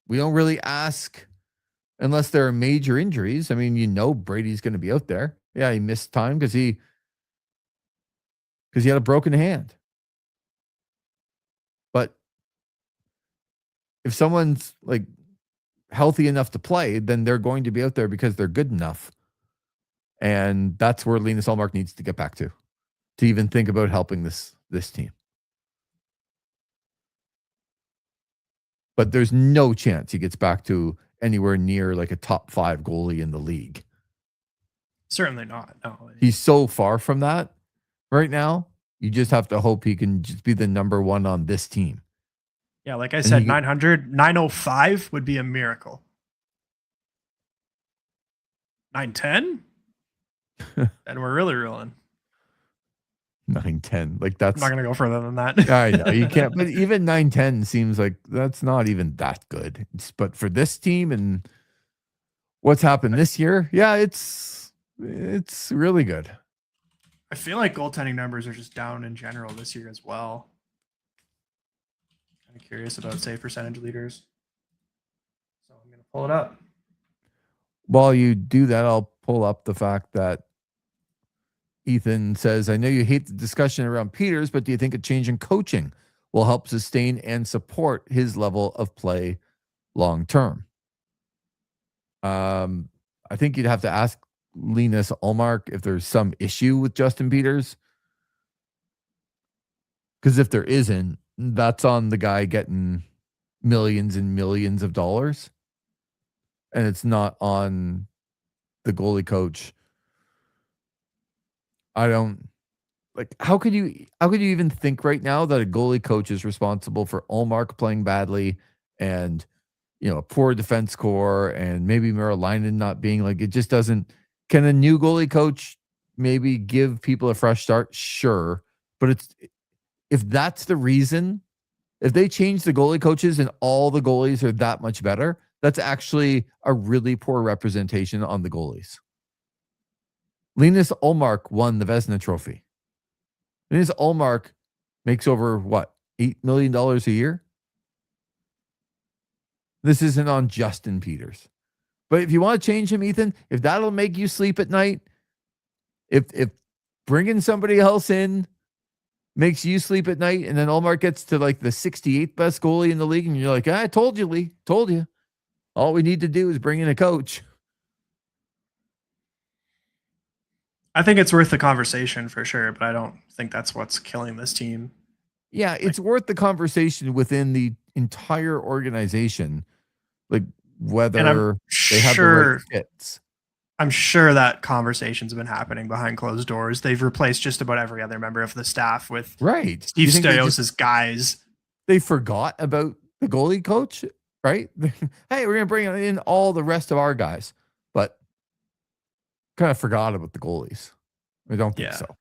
we don't really ask unless there are major injuries. I mean, Brady's going to be out there. Yeah, he missed time because he had a broken hand. But if someone's like healthy enough to play, then they're going to be out there because they're good enough. And that's where Linus Ullmark needs to get back to even think about helping this team. But there's no chance he gets back to anywhere near like a top 5 goalie in the league. Certainly not. No. He's so far from that right now. You just have to hope he can just be the number one on this team. Yeah, like I said, 905 would be a miracle. 910? And we're really rolling. 910. Like that's. I'm not going to go further than that. I know you can't, but even 910 seems like that's not even that good. But for this team and what's happened this year, yeah, it's really good. I feel like goaltending numbers are just down in general this year as well. Kind of curious about save percentage leaders. So I'm going to pull it up. While you do that, I'll pull up the fact that Ethan says, I know you hate the discussion around Peters, but do you think a change in coaching will help sustain and support his level of play long term? I think you'd have to ask Linus Ullmark if there's some issue with Justin Peters. Because if there isn't, that's on the guy getting millions and millions of dollars. And it's not on the goalie coach. I don't like how could you even think right now that a goalie coach is responsible for Ullmark playing badly and a poor defense core and maybe Merolainen not being like it just doesn't. Can a new goalie coach maybe give people a fresh start? Sure. But if that's the reason, if they change the goalie coaches and all the goalies are that much better, that's actually a really poor representation on the goalies. Linus Ullmark won the Vezina Trophy. Linus Ullmark makes over, $8 million a year? This isn't on Justin Peters. But if you want to change him, Ethan, if that'll make you sleep at night, if bringing somebody else in makes you sleep at night, and then Allmark gets to like the 68th best goalie in the league, and you're like, I told you, Lee, told you. All we need to do is bring in a coach. I think it's worth the conversation for sure, but I don't think that's what's killing this team. Yeah, it's worth the conversation within the entire organization, like whether they have the right fits. I'm sure that conversation's been happening behind closed doors. They've replaced just about every other member of the staff with Steve Stajos' guys. They forgot about the goalie coach, right? Hey, we're going to bring in all the rest of our guys, but kind of forgot about the goalies. I don't think so.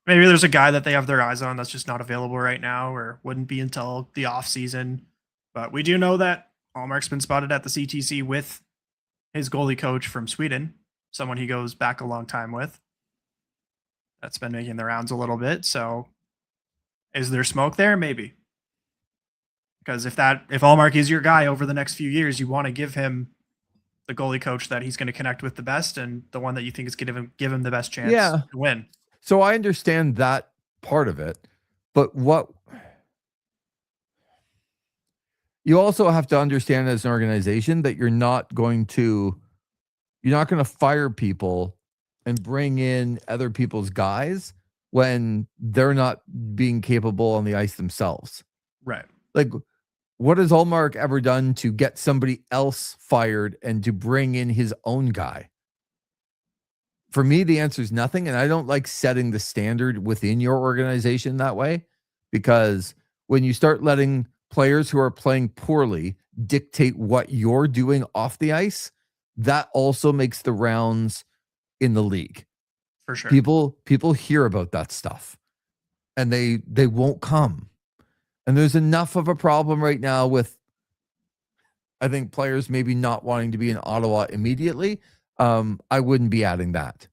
Maybe there's a guy that they have their eyes on that's just not available right now or wouldn't be until the off season. But we do know that Allmark's been spotted at the CTC with his goalie coach from Sweden, someone he goes back a long time with. That's been making the rounds a little bit. So is there smoke there? Maybe. Because if Allmark is your guy over the next few years, you want to give him the goalie coach that he's going to connect with the best and the one that you think is going to give him the best chance to win. So I understand that part of it, but what you also have to understand as an organization that you're not going to fire people and bring in other people's guys when they're not being capable on the ice themselves. Right. Like, what has Allmark ever done to get somebody else fired and to bring in his own guy? For me, the answer is nothing. And I don't like setting the standard within your organization that way, because when you start letting players who are playing poorly dictate what you're doing off the ice, that also makes the rounds in the league. For sure. People hear about that stuff and they won't come. And there's enough of a problem right now with, I think, players maybe not wanting to be in Ottawa immediately. I wouldn't be adding that.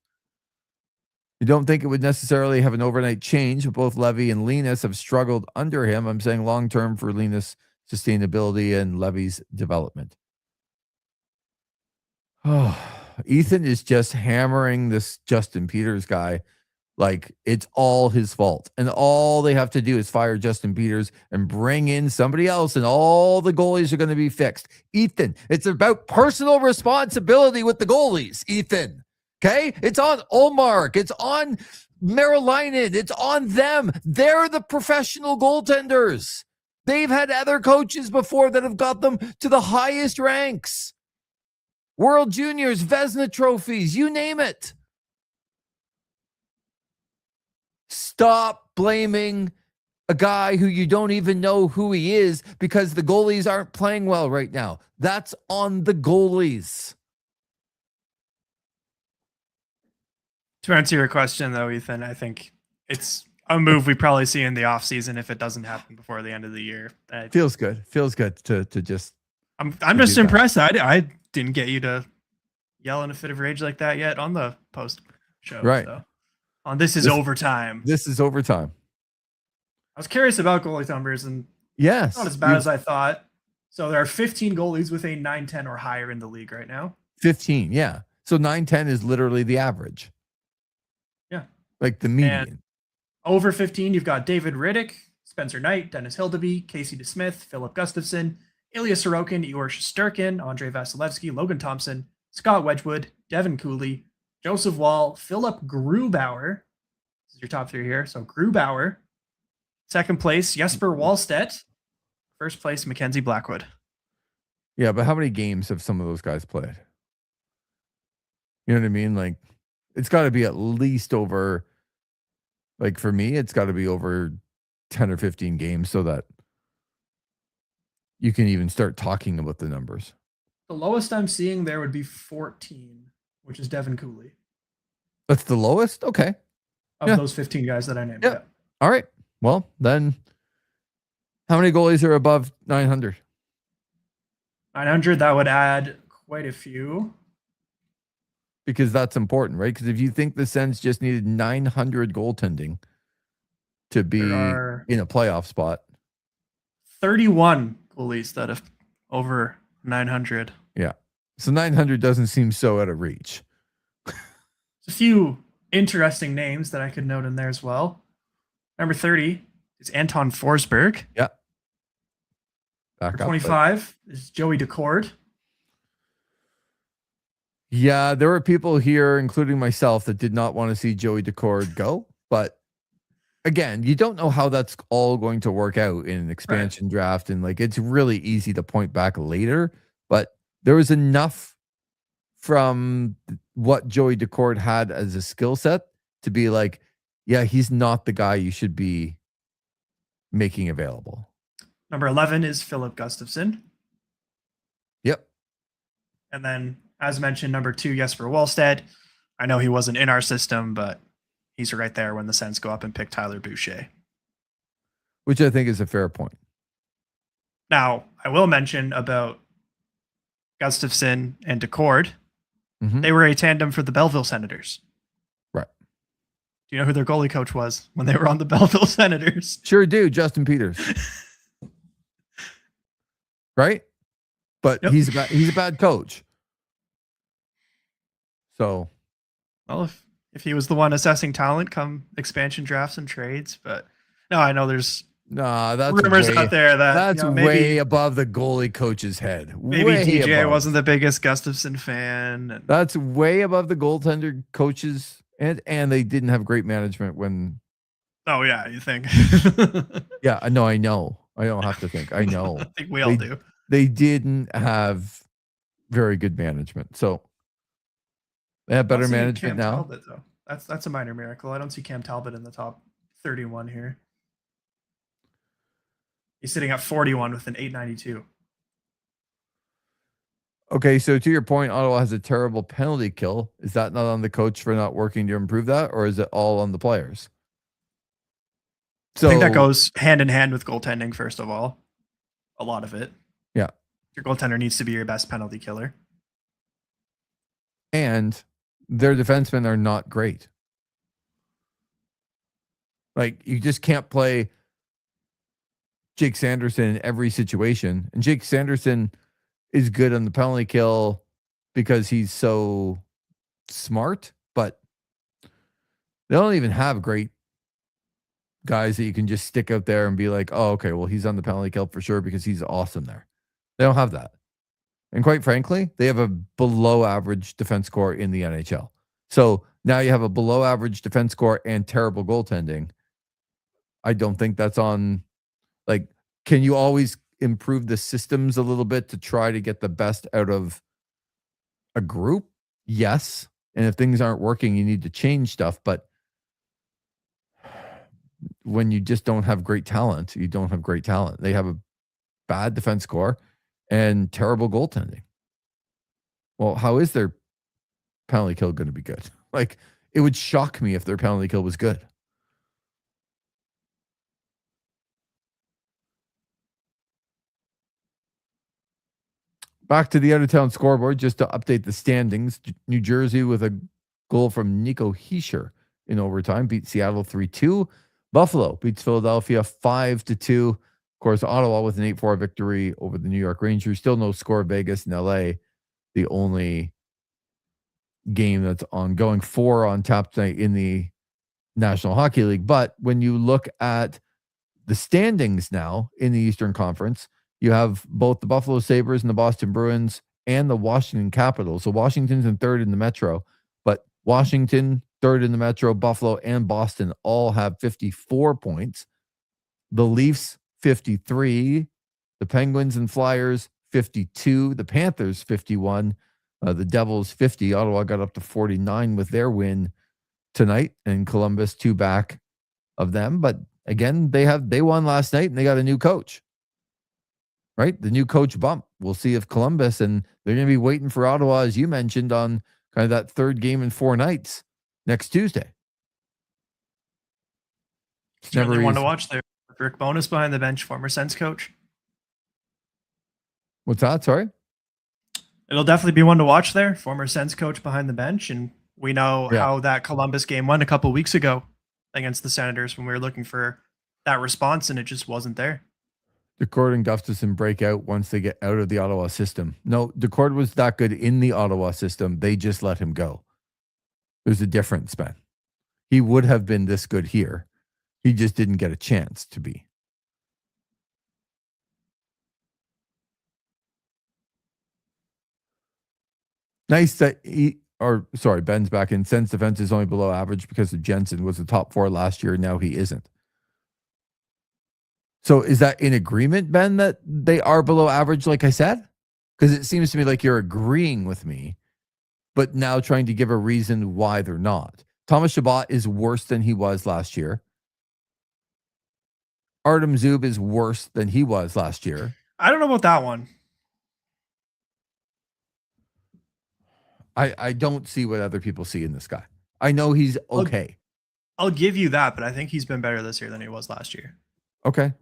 I don't think it would necessarily have an overnight change. Both Levy and Linus have struggled under him. I'm saying long-term for Linus' sustainability and Levy's development. Oh, Ethan is just hammering this Justin Peters guy like it's all his fault. And all they have to do is fire Justin Peters and bring in somebody else, and all the goalies are going to be fixed. Ethan, it's about personal responsibility with the goalies, Ethan. Okay? It's on Allmark. It's on Merrilainen. It's on them. They're the professional goaltenders. They've had other coaches before that have got them to the highest ranks. World Juniors, Vezina trophies, you name it. Stop blaming a guy who you don't even know who he is because the goalies aren't playing well right now. That's on the goalies. To answer your question, though, Ethan, I think it's a move we probably see in the offseason if it doesn't happen before the end of the year. Feels good. Feels good to just. I'm just impressed. I didn't get you to yell in a fit of rage like that yet on the post show. Right. So. On This Is Overtime. This is overtime. I was curious about goalie numbers, and yes, not as bad as I thought. So there are 15 goalies with a 910 or higher in the league right now. 15, yeah. So 910 is literally the average. Yeah. Like the median. And over 15, you've got David Riddick, Spencer Knight, Dennis Hildeby, Casey DeSmith, Philip Gustafson, Ilya Sorokin, Igor Shesterkin, Andrei Vasilevsky, Logan Thompson, Scott Wedgwood, Devin Cooley, Joseph Wall, Philip Grubauer. This is your top three here. So Grubauer. Second place, Jesper Wallstedt. First place, Mackenzie Blackwood. Yeah, but how many games have some of those guys played? You know what I mean? Like, it's got to be at least over, like for me, it's got to be over 10 or 15 games so that you can even start talking about the numbers. The lowest I'm seeing there would be 14, which is Devin Cooley. That's the lowest? Okay. Of those 15 guys that I named. Yeah. All right. Well, then how many goalies are above 900? 900, that would add quite a few. Because that's important, right? Because if you think the Sens just needed 900 goaltending to be in a playoff spot. 31 goalies that have over 900. Yeah. So 900 doesn't seem so out of reach. A few interesting names that I could note in there as well. Number 30 is Anton Forsberg. Yeah. Number 25 is Joey Decord. Yeah, there were people here, including myself, that did not want to see Joey Decord go. But again, you don't know how that's all going to work out in an expansion draft. And like, it's really easy to point back later. But there was enough from what Joey Decord had as a skill set to be like, yeah, he's not the guy you should be making available. Number 11 is Philip Gustafsson. Yep. And then, as mentioned, number 2, Jesper Wallstedt. I know he wasn't in our system, but he's right there when the Sens go up and pick Tyler Boucher. Which I think is a fair point. Now, I will mention about Gustafsson and Decord. Mm-hmm. They were a tandem for the Belleville Senators. Right. Do you know who their goalie coach was when they were on the Belleville Senators? Sure do, Justin Peters. Right? But Yep. he's a bad coach. So, well, if he was the one assessing talent come expansion drafts and trades, but no, I know there's that's rumors out there that that's maybe, way above the goalie coach's head. Maybe way DJ above. wasn't the biggest Gustafsson fan. That's way above the goaltender coaches, and they didn't have great management when. Oh yeah, you think? Yeah, I know. I don't have to think. I know. I think we all do. They didn't have very good management, so they have better management now. Talbot, though. That's a minor miracle. I don't see Cam Talbot in the top 31 here. He's sitting at 41 with an 892. Okay, so to your point, Ottawa has a terrible penalty kill. Is that not on the coach for not working to improve that, or is it all on the players? So I think that goes hand in hand with goaltending, first of all. A lot of it. Yeah. Your goaltender needs to be your best penalty killer. And their defensemen are not great. Like, you just can't play Jake Sanderson in every situation. And Jake Sanderson is good on the penalty kill because he's so smart, but they don't even have great guys that you can just stick out there and be like, oh, okay, well, he's on the penalty kill for sure because he's awesome there. They don't have that. And quite frankly, they have a below average defense score in the NHL. So now you have a below average defense score and terrible goaltending. I don't think that's on, like, can you always improve the systems a little bit to try to get the best out of a group? Yes. And if things aren't working, you need to change stuff. But when you just don't have great talent, you don't have great talent. They have a bad defense score and terrible goaltending. Well, how is their penalty kill going to be good? Like, it would shock me if their penalty kill was good. Back to the out-of-town scoreboard, just to update the standings. New Jersey with a goal from Nico Hischier in overtime, beat Seattle 3-2. Buffalo beats Philadelphia 5-2. Of course, Ottawa with an 8-4 victory over the New York Rangers. Still no score. Vegas and LA, the only game that's ongoing. 4 on tap tonight in the National Hockey League. But when you look at the standings now in the Eastern Conference, you have both the Buffalo Sabres and the Boston Bruins and the Washington Capitals. So Washington's in third in the Metro, but Washington, third in the Metro, Buffalo, and Boston all have 54 points. The Leafs, 53. The Penguins and Flyers, 52. The Panthers, 51. The Devils, 50. Ottawa got up to 49 with their win tonight, and Columbus 2 back of them. But again, they won last night, and they got a new coach. Right? The new coach bump. We'll see if Columbus, and they're going to be waiting for Ottawa, as you mentioned, on kind of that third game in 4 nights next Tuesday. It's never one to watch there. Rick Bowness behind the bench, former Sens coach. What's that? Sorry? It'll definitely be one to watch there. Former Sens coach behind the bench. And we know how that Columbus game went a couple weeks ago against the Senators when we were looking for that response, and it just wasn't there. Decord and Gustafsson break out once they get out of the Ottawa system. No, Decord was that good in the Ottawa system. They just let him go. There's a difference, Ben. He would have been this good here. He just didn't get a chance to be. Nice that Ben's back in. Sens defense is only below average because of Jensen was the top 4 last year. Now he isn't. So is that in agreement, Ben, that they are below average, like I said? Because it seems to me like you're agreeing with me, but now trying to give a reason why they're not. Thomas Chabot is worse than he was last year. Artem Zub is worse than he was last year. I don't know about that one. I don't see what other people see in this guy. I know he's okay. I'll give you that, but I think he's been better this year than he was last year. Okay.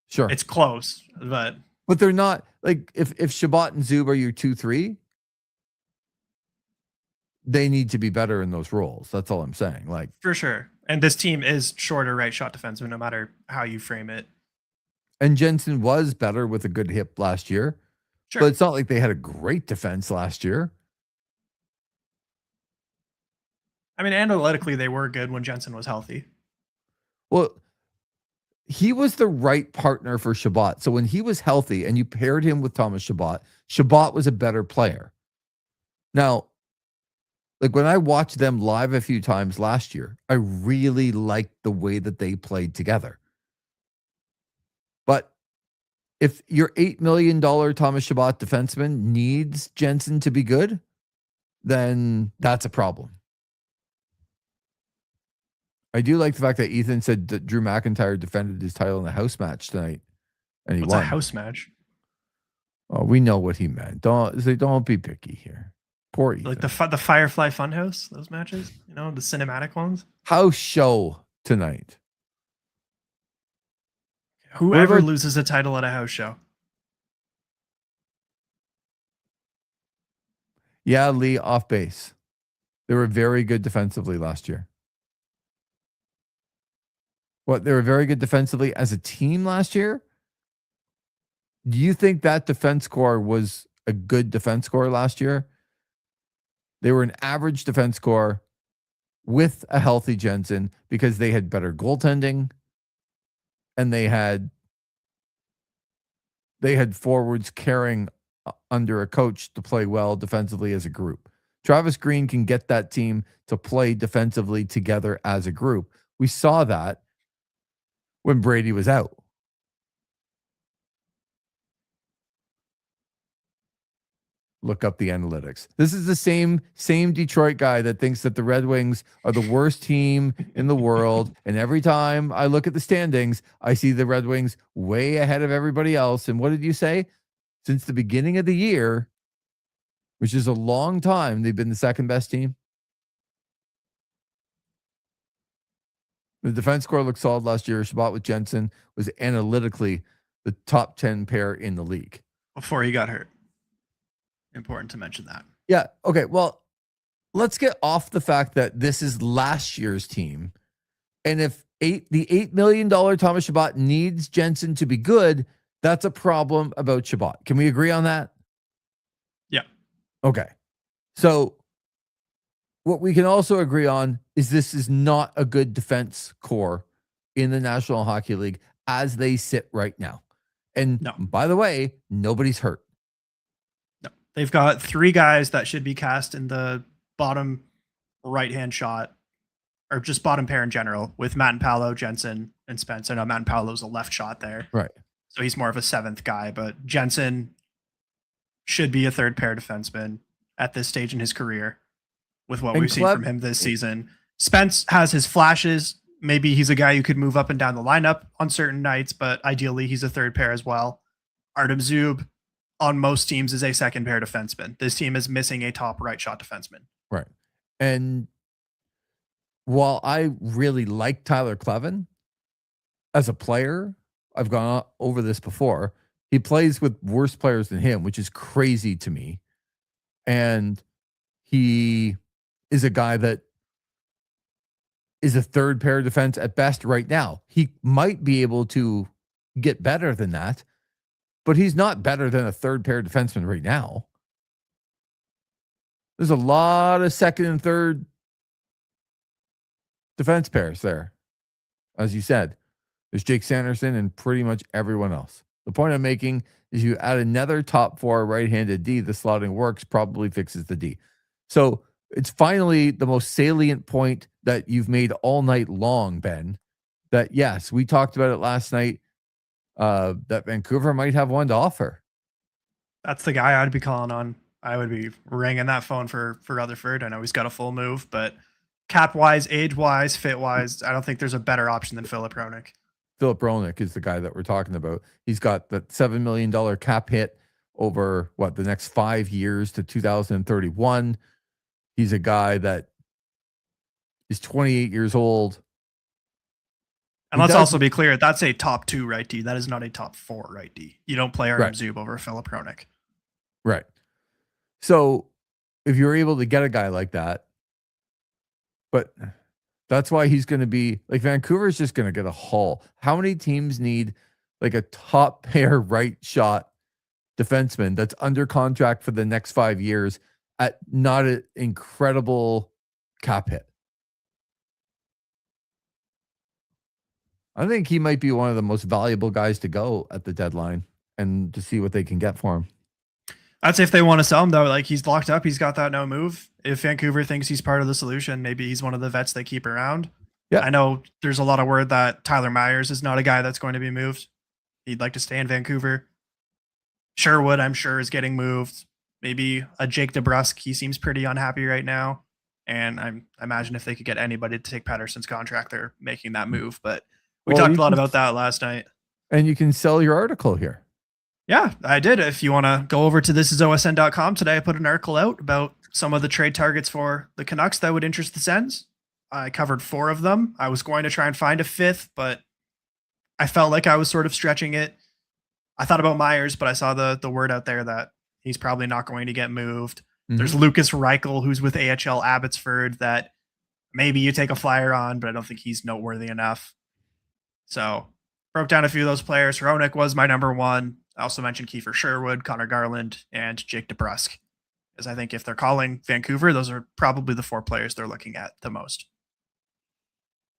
Sure. It's close, but they're not like if Chabot and Zub are your 2-3, they need to be better in those roles. That's all I'm saying. Like for sure. And this team is shorter right shot defenseman, no matter how you frame it. And Jensen was better with a good hip last year. Sure. But it's not like they had a great defense last year. I mean, analytically, they were good when Jensen was healthy. Well, he was the right partner for Chabot. So when he was healthy and you paired him with Thomas Chabot, Chabot was a better player. Now, like when I watched them live a few times last year, I really liked the way that they played together. But if your $8 million Thomas Chabot defenseman needs Jensen to be good, then that's a problem. I do like the fact that Ethan said that Drew McIntyre defended his title in a house match tonight, and he won. What's a house match? Oh, we know what he meant. Don't be picky here. Poor Ethan. Like the Firefly Funhouse, those matches, the cinematic ones. House show tonight. Whoever loses a title at a house show. Yeah, Lee off base. They were very good defensively last year. They were very good defensively as a team last year? Do you think that defense core was a good defense core last year? They were an average defense core with a healthy Jensen because they had better goaltending and they had forwards carrying under a coach to play well defensively as a group. Travis Green can get that team to play defensively together as a group. We saw that when Brady was out. Look up the analytics. This is the same Detroit guy that thinks that the Red Wings are the worst team in the world. And every time I look at the standings, I see the Red Wings way ahead of everybody else. And what did you say? Since the beginning of the year, which is a long time, they've been the second best team. The defense core looked solid last year. Chabot with Jensen was analytically the top 10 pair in the league. Before he got hurt. Important to mention that. Yeah. Okay. Well, let's get off the fact that this is last year's team. And if the $8 million Thomas Chabot needs Jensen to be good, that's a problem about Chabot. Can we agree on that? Yeah. Okay. So what we can also agree on is this is not a good defense core in the National Hockey League as they sit right now. And by the way, nobody's hurt. No. They've got 3 guys that should be cast in the bottom right-hand shot, or just bottom pair in general, with Matt and Paolo, Jensen, and Spence. I know Matt and Paolo's a left shot there. Right. So he's more of a 7th guy, but Jensen should be a 3rd pair defenseman at this stage in his career with what we've seen from him this season. Spence has his flashes. Maybe he's a guy you could move up and down the lineup on certain nights, but ideally he's a 3rd pair as well. Artem Zub on most teams is a 2nd pair defenseman. This team is missing a top right shot defenseman. Right. And while I really like Tyler Clevin as a player, I've gone over this before. He plays with worse players than him, which is crazy to me. And he is a guy that is a 3rd pair defense at best right now. He might be able to get better than that, but he's not better than a 3rd pair defenseman right now. There's a lot of 2nd and 3rd defense pairs there, as you said. There's Jake Sanderson and pretty much everyone else. The point I'm making is you add another top 4 right-handed D, the slotting works, probably fixes the D. So it's finally the most salient point that you've made all night long, Ben, that yes, we talked about it last night, that Vancouver might have one to offer. That's the guy I'd be calling on. I would be ringing that phone for Rutherford. I know he's got a full move, but cap wise, age wise, fit wise, I don't think there's a better option than Philip Roenick. Philip Roenick is the guy that we're talking about. He's got that $7 million cap hit over the next 5 years to 2031. He's a guy that is 28 years old. And let's also be clear, that's a top 2 right D. That is not a top 4 right D. You don't play Artem Zub over Philip Roenick. Right. So if you're able to get a guy like that, but that's why he's going to be like Vancouver's just going to get a haul. How many teams need like a top pair right shot defenseman that's under contract for the next 5 years at not an incredible cap hit? I think he might be one of the most valuable guys to go at the deadline and to see what they can get for him. I'd say if they want to sell him, though, like he's locked up, he's got that no move. If Vancouver thinks he's part of the solution, maybe he's one of the vets they keep around. Yeah, I know there's a lot of word that Tyler Myers is not a guy that's going to be moved. He'd like to stay in Vancouver. Sherwood, I'm sure, is getting moved. Maybe a Jake DeBrusk. He seems pretty unhappy right now. And I imagine if they could get anybody to take Pettersson's contract, they're making that move. But we talked a lot about that last night. And you can sell your article here. Yeah, I did. If you want to go over to thisisosn.com today, I put an article out about some of the trade targets for the Canucks that would interest the Sens. I covered 4 of them. I was going to try and find a 5th, but I felt like I was sort of stretching it. I thought about Myers, but I saw the word out there that he's probably not going to get moved. Mm-hmm. There's Lucas Reichel, who's with AHL Abbotsford, that maybe you take a flyer on, but I don't think he's noteworthy enough. So broke down a few of those players. Roenick was my number 1. I also mentioned Kiefer Sherwood, Connor Garland, and Jake DeBrusk. Because I think if they're calling Vancouver, those are probably the 4 players they're looking at the most.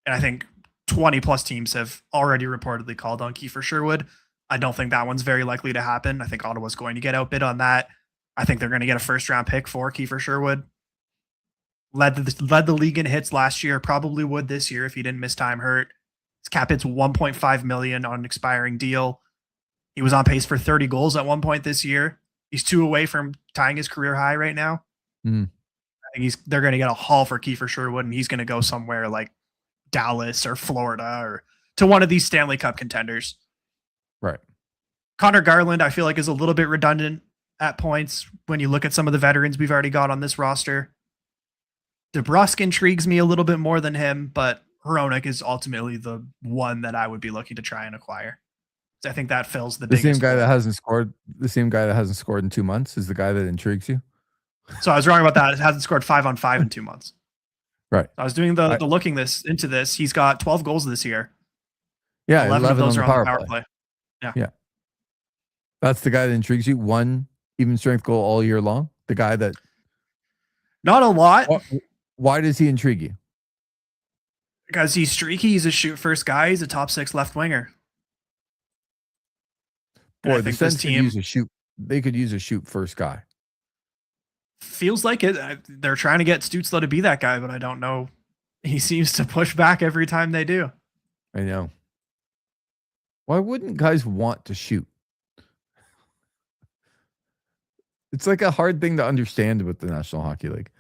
And I think 20 plus teams have already reportedly called on Kiefer Sherwood. I don't think that one's very likely to happen. I think Ottawa's going to get outbid on that. I think they're going to get a first-round pick for Kiefer Sherwood. Led the league in hits last year, probably would this year if he didn't miss time hurt. His cap hit's $1.5 million on an expiring deal. He was on pace for 30 goals at one point this year. He's 2 away from tying his career high right now. I think they're going to get a haul for Kiefer Sherwood, and he's going to go somewhere like Dallas or Florida or to one of these Stanley Cup contenders. Right. Connor Garland, I feel like, is a little bit redundant at points when you look at some of the veterans we've already got on this roster. DeBrusk intrigues me a little bit more than him, but Hronek is ultimately the one that I would be looking to try and acquire. So I think that fills the biggest. The same guy that hasn't scored in 2 months is the guy that intrigues you. So I was wrong about that. It hasn't scored 5 on 5 in 2 months. Right. I was doing the looking into this. He's got 12 goals this year. Yeah, 11 of those are on the power play. Yeah. That's the guy that intrigues you. 1 even strength goal all year long. The guy that. Not a lot. Why does he intrigue you? Because he's streaky. He's a shoot first guy. He's a top 6 left winger. Boy, the Sens could use a shoot. They could use a shoot first guy. Feels like it. They're trying to get Stützle to be that guy, but I don't know. He seems to push back every time they do. I know. Why wouldn't guys want to shoot? It's like a hard thing to understand with the National Hockey League.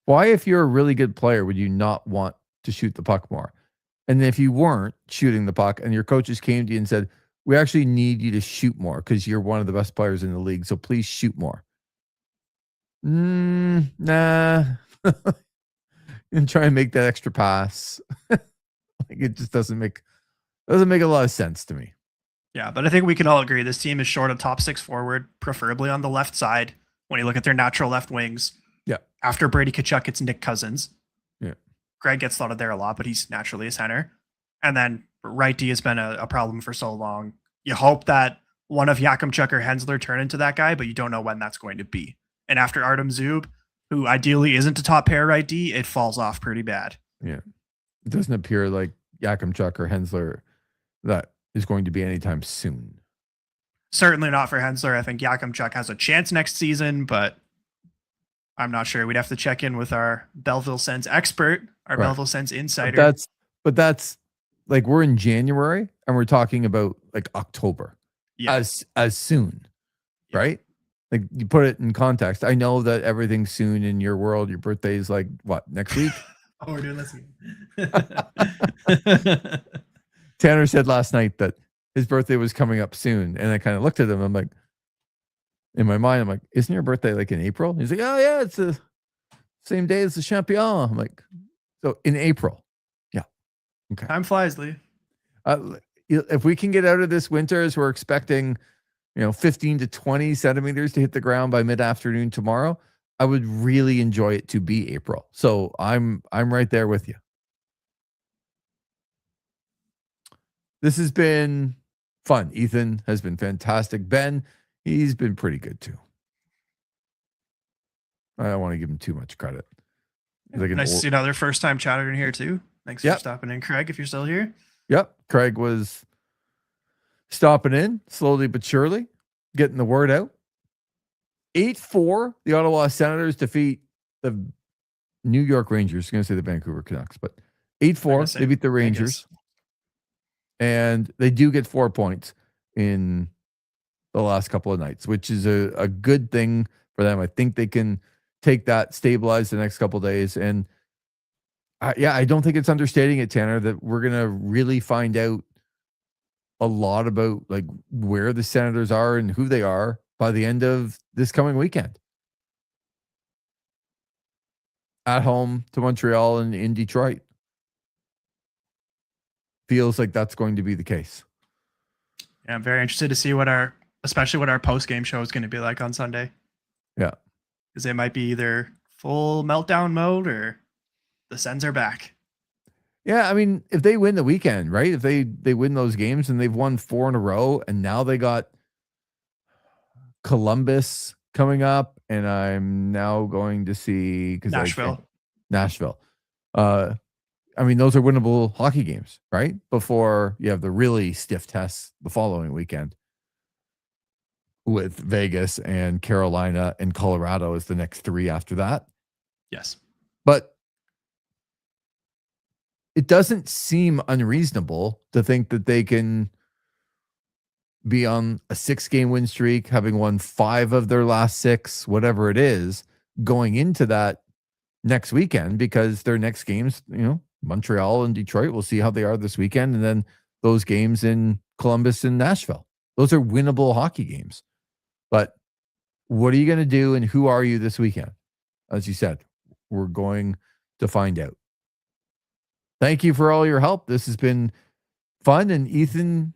Why, if you're a really good player, would you not want to shoot the puck more? And if you weren't shooting the puck and your coaches came to you and said, we actually need you to shoot more because you're one of the best players in the league, so please shoot more. Nah. And try and make that extra pass. Like it just doesn't make a lot of sense to me. Yeah, but I think we can all agree this team is short a top 6 forward, preferably on the left side. When you look at their natural left wings. Yeah. After Brady Tkachuk, it's Nick Cousins. Yeah. Greg gets slotted there a lot, but he's naturally a center. And then right D has been a problem for so long. You hope that one of Jakubchuk or Hensler turn into that guy, but you don't know when that's going to be. And after Artem Zub, who ideally isn't a top pair right D, it falls off pretty bad. Yeah. It doesn't appear like Jakubchuk or Hensler that is going to be anytime soon. Certainly not for Hensler. I think Yakimchuk has a chance next season, but I'm not sure. We'd have to check in with our Belleville Sens expert, our Right. Belleville Sens But insider. that's like we're in January and we're talking about like October Yeah. as soon, Yeah. right? Like you put it in context. I know that everything's soon in your world. Your birthday is like what, next week? Oh, we're doing this again. Tanner said last night that his birthday was coming up soon. And I kind of looked at him. I'm like, in my mind, I'm like, isn't your birthday like in April? He's like, oh yeah, it's the same day as the champion. I'm like, so in April. Yeah. Okay. Time flies, Lee. If we can get out of this winter as we're expecting, 15 to 20 centimeters to hit the ground by mid-afternoon tomorrow, I would really enjoy it to be April. So I'm right there with you. This has been fun. Ethan has been fantastic. Ben, he's been pretty good too. I don't want to give him too much credit. Like nice to see another first-time chatter in here too. Thanks for stopping in, Craig, if you're still here. Yep. Craig was stopping in slowly but surely, getting the word out. 8-4, the Ottawa Senators defeat the New York Rangers. I'm going to say the Vancouver Canucks, but 8-4, they beat the Rangers. And they do get 4 points in the last couple of nights, which is a good thing for them. I think they can take that, stabilize the next couple of days. And I don't think it's understating it, Tanner, that we're going to really find out a lot about like where the Senators are and who they are by the end of this coming weekend. At home to Montreal and in Detroit. Feels like that's going to be the case. Yeah, I'm very interested to see especially what our post-game show is going to be like on Sunday. Yeah. Because they might be either full meltdown mode or the Sens are back. Yeah, I mean, if they win the weekend, right? If they win those games and they've won 4 in a row, and now they got Columbus coming up, and I'm now going to see Nashville. I mean, those are winnable hockey games, right? Before you have the really stiff tests the following weekend with Vegas and Carolina and Colorado as the next 3 after that. Yes. But it doesn't seem unreasonable to think that they can be on a 6-game win streak, having won 5 of their last 6, whatever it is, going into that next weekend, because their next games, Montreal and Detroit, we'll see how they are this weekend. And then those games in Columbus and Nashville, those are winnable hockey games. But what are you going to do and who are you this weekend? As you said, we're going to find out. Thank you for all your help. This has been fun. And Ethan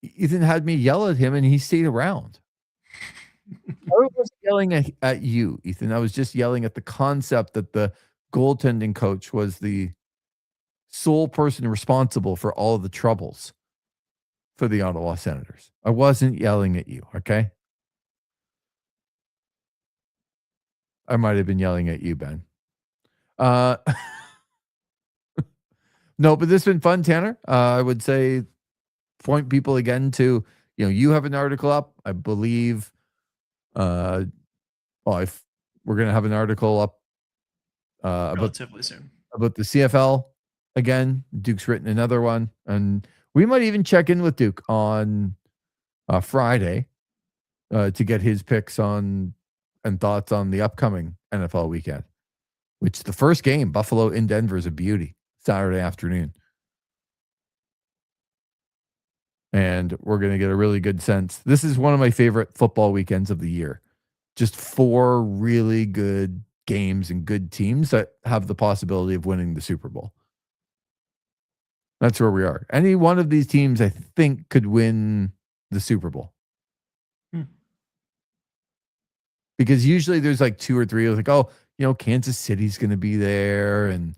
had me yell at him and he stayed around. I wasn't yelling at you, Ethan. I was just yelling at the concept that the goaltending coach was the sole person responsible for all of the troubles for the Ottawa Senators. I wasn't yelling at you, okay? I might have been yelling at you, Ben. No, but this has been fun, Tanner. I would say point people again to, you have an article up, I believe. We're going to have an article up relatively soon about the CFL again. Duke's written another one, and we might even check in with Duke on Friday to get his picks on and thoughts on the upcoming NFL weekend, which the first game, Buffalo in Denver, is a beauty. Saturday afternoon. And we're going to get a really good sense. This is one of my favorite football weekends of the year. Just 4 really good games and good teams that have the possibility of winning the Super Bowl. That's where we are. Any one of these teams, I think, could win the Super Bowl. Because usually there's like 2 or 3. Like, Kansas City's going to be there and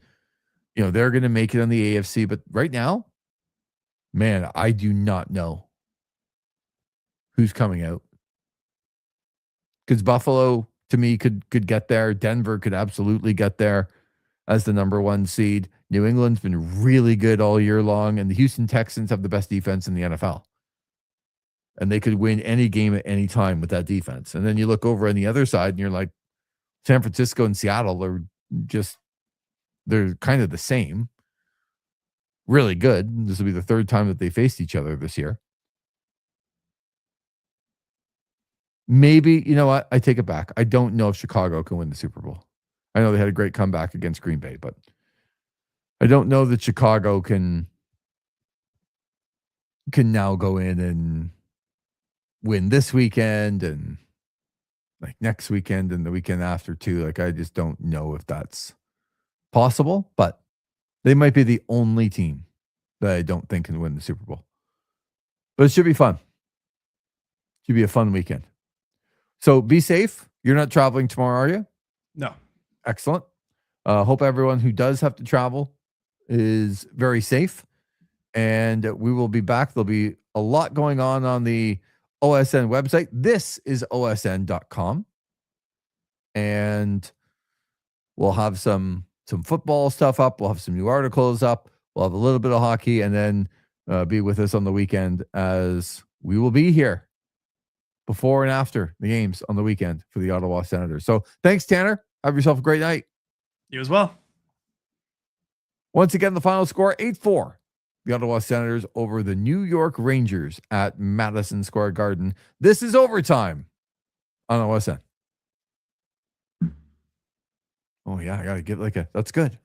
they're going to make it on the AFC. But right now, man, I do not know who's coming out. Because Buffalo, to me, could get there. Denver could absolutely get there. as the number 1 seed. New England's been really good all year long, and the Houston Texans have the best defense in the NFL. And they could win any game at any time with that defense. And then you look over on the other side and you're like, San Francisco and Seattle are just, they're kind of the same. Really good. This will be the 3rd time that they faced each other this year. Maybe, you know what? I take it back. I don't know if Chicago can win the Super Bowl. I know they had a great comeback against Green Bay, but I don't know that Chicago can now go in and win this weekend and like next weekend and the weekend after too. Like, I just don't know if that's possible, but they might be the only team that I don't think can win the Super Bowl. But it should be fun. Should be a fun weekend. So be safe. You're not traveling tomorrow, are you? No. Excellent. Hope everyone who does have to travel is very safe. And we will be back. There'll be a lot going on the OSN website. This is OSN.com. And we'll have some football stuff up. We'll have some new articles up. We'll have a little bit of hockey, and then be with us on the weekend, as we will be here before and after the games on the weekend for the Ottawa Senators. So thanks, Tanner. Have yourself a great night. You as well. Once again, the final score, 8-4. The Ottawa Senators over the New York Rangers at Madison Square Garden. This is overtime on OSN. Oh, yeah, I got to get that's good.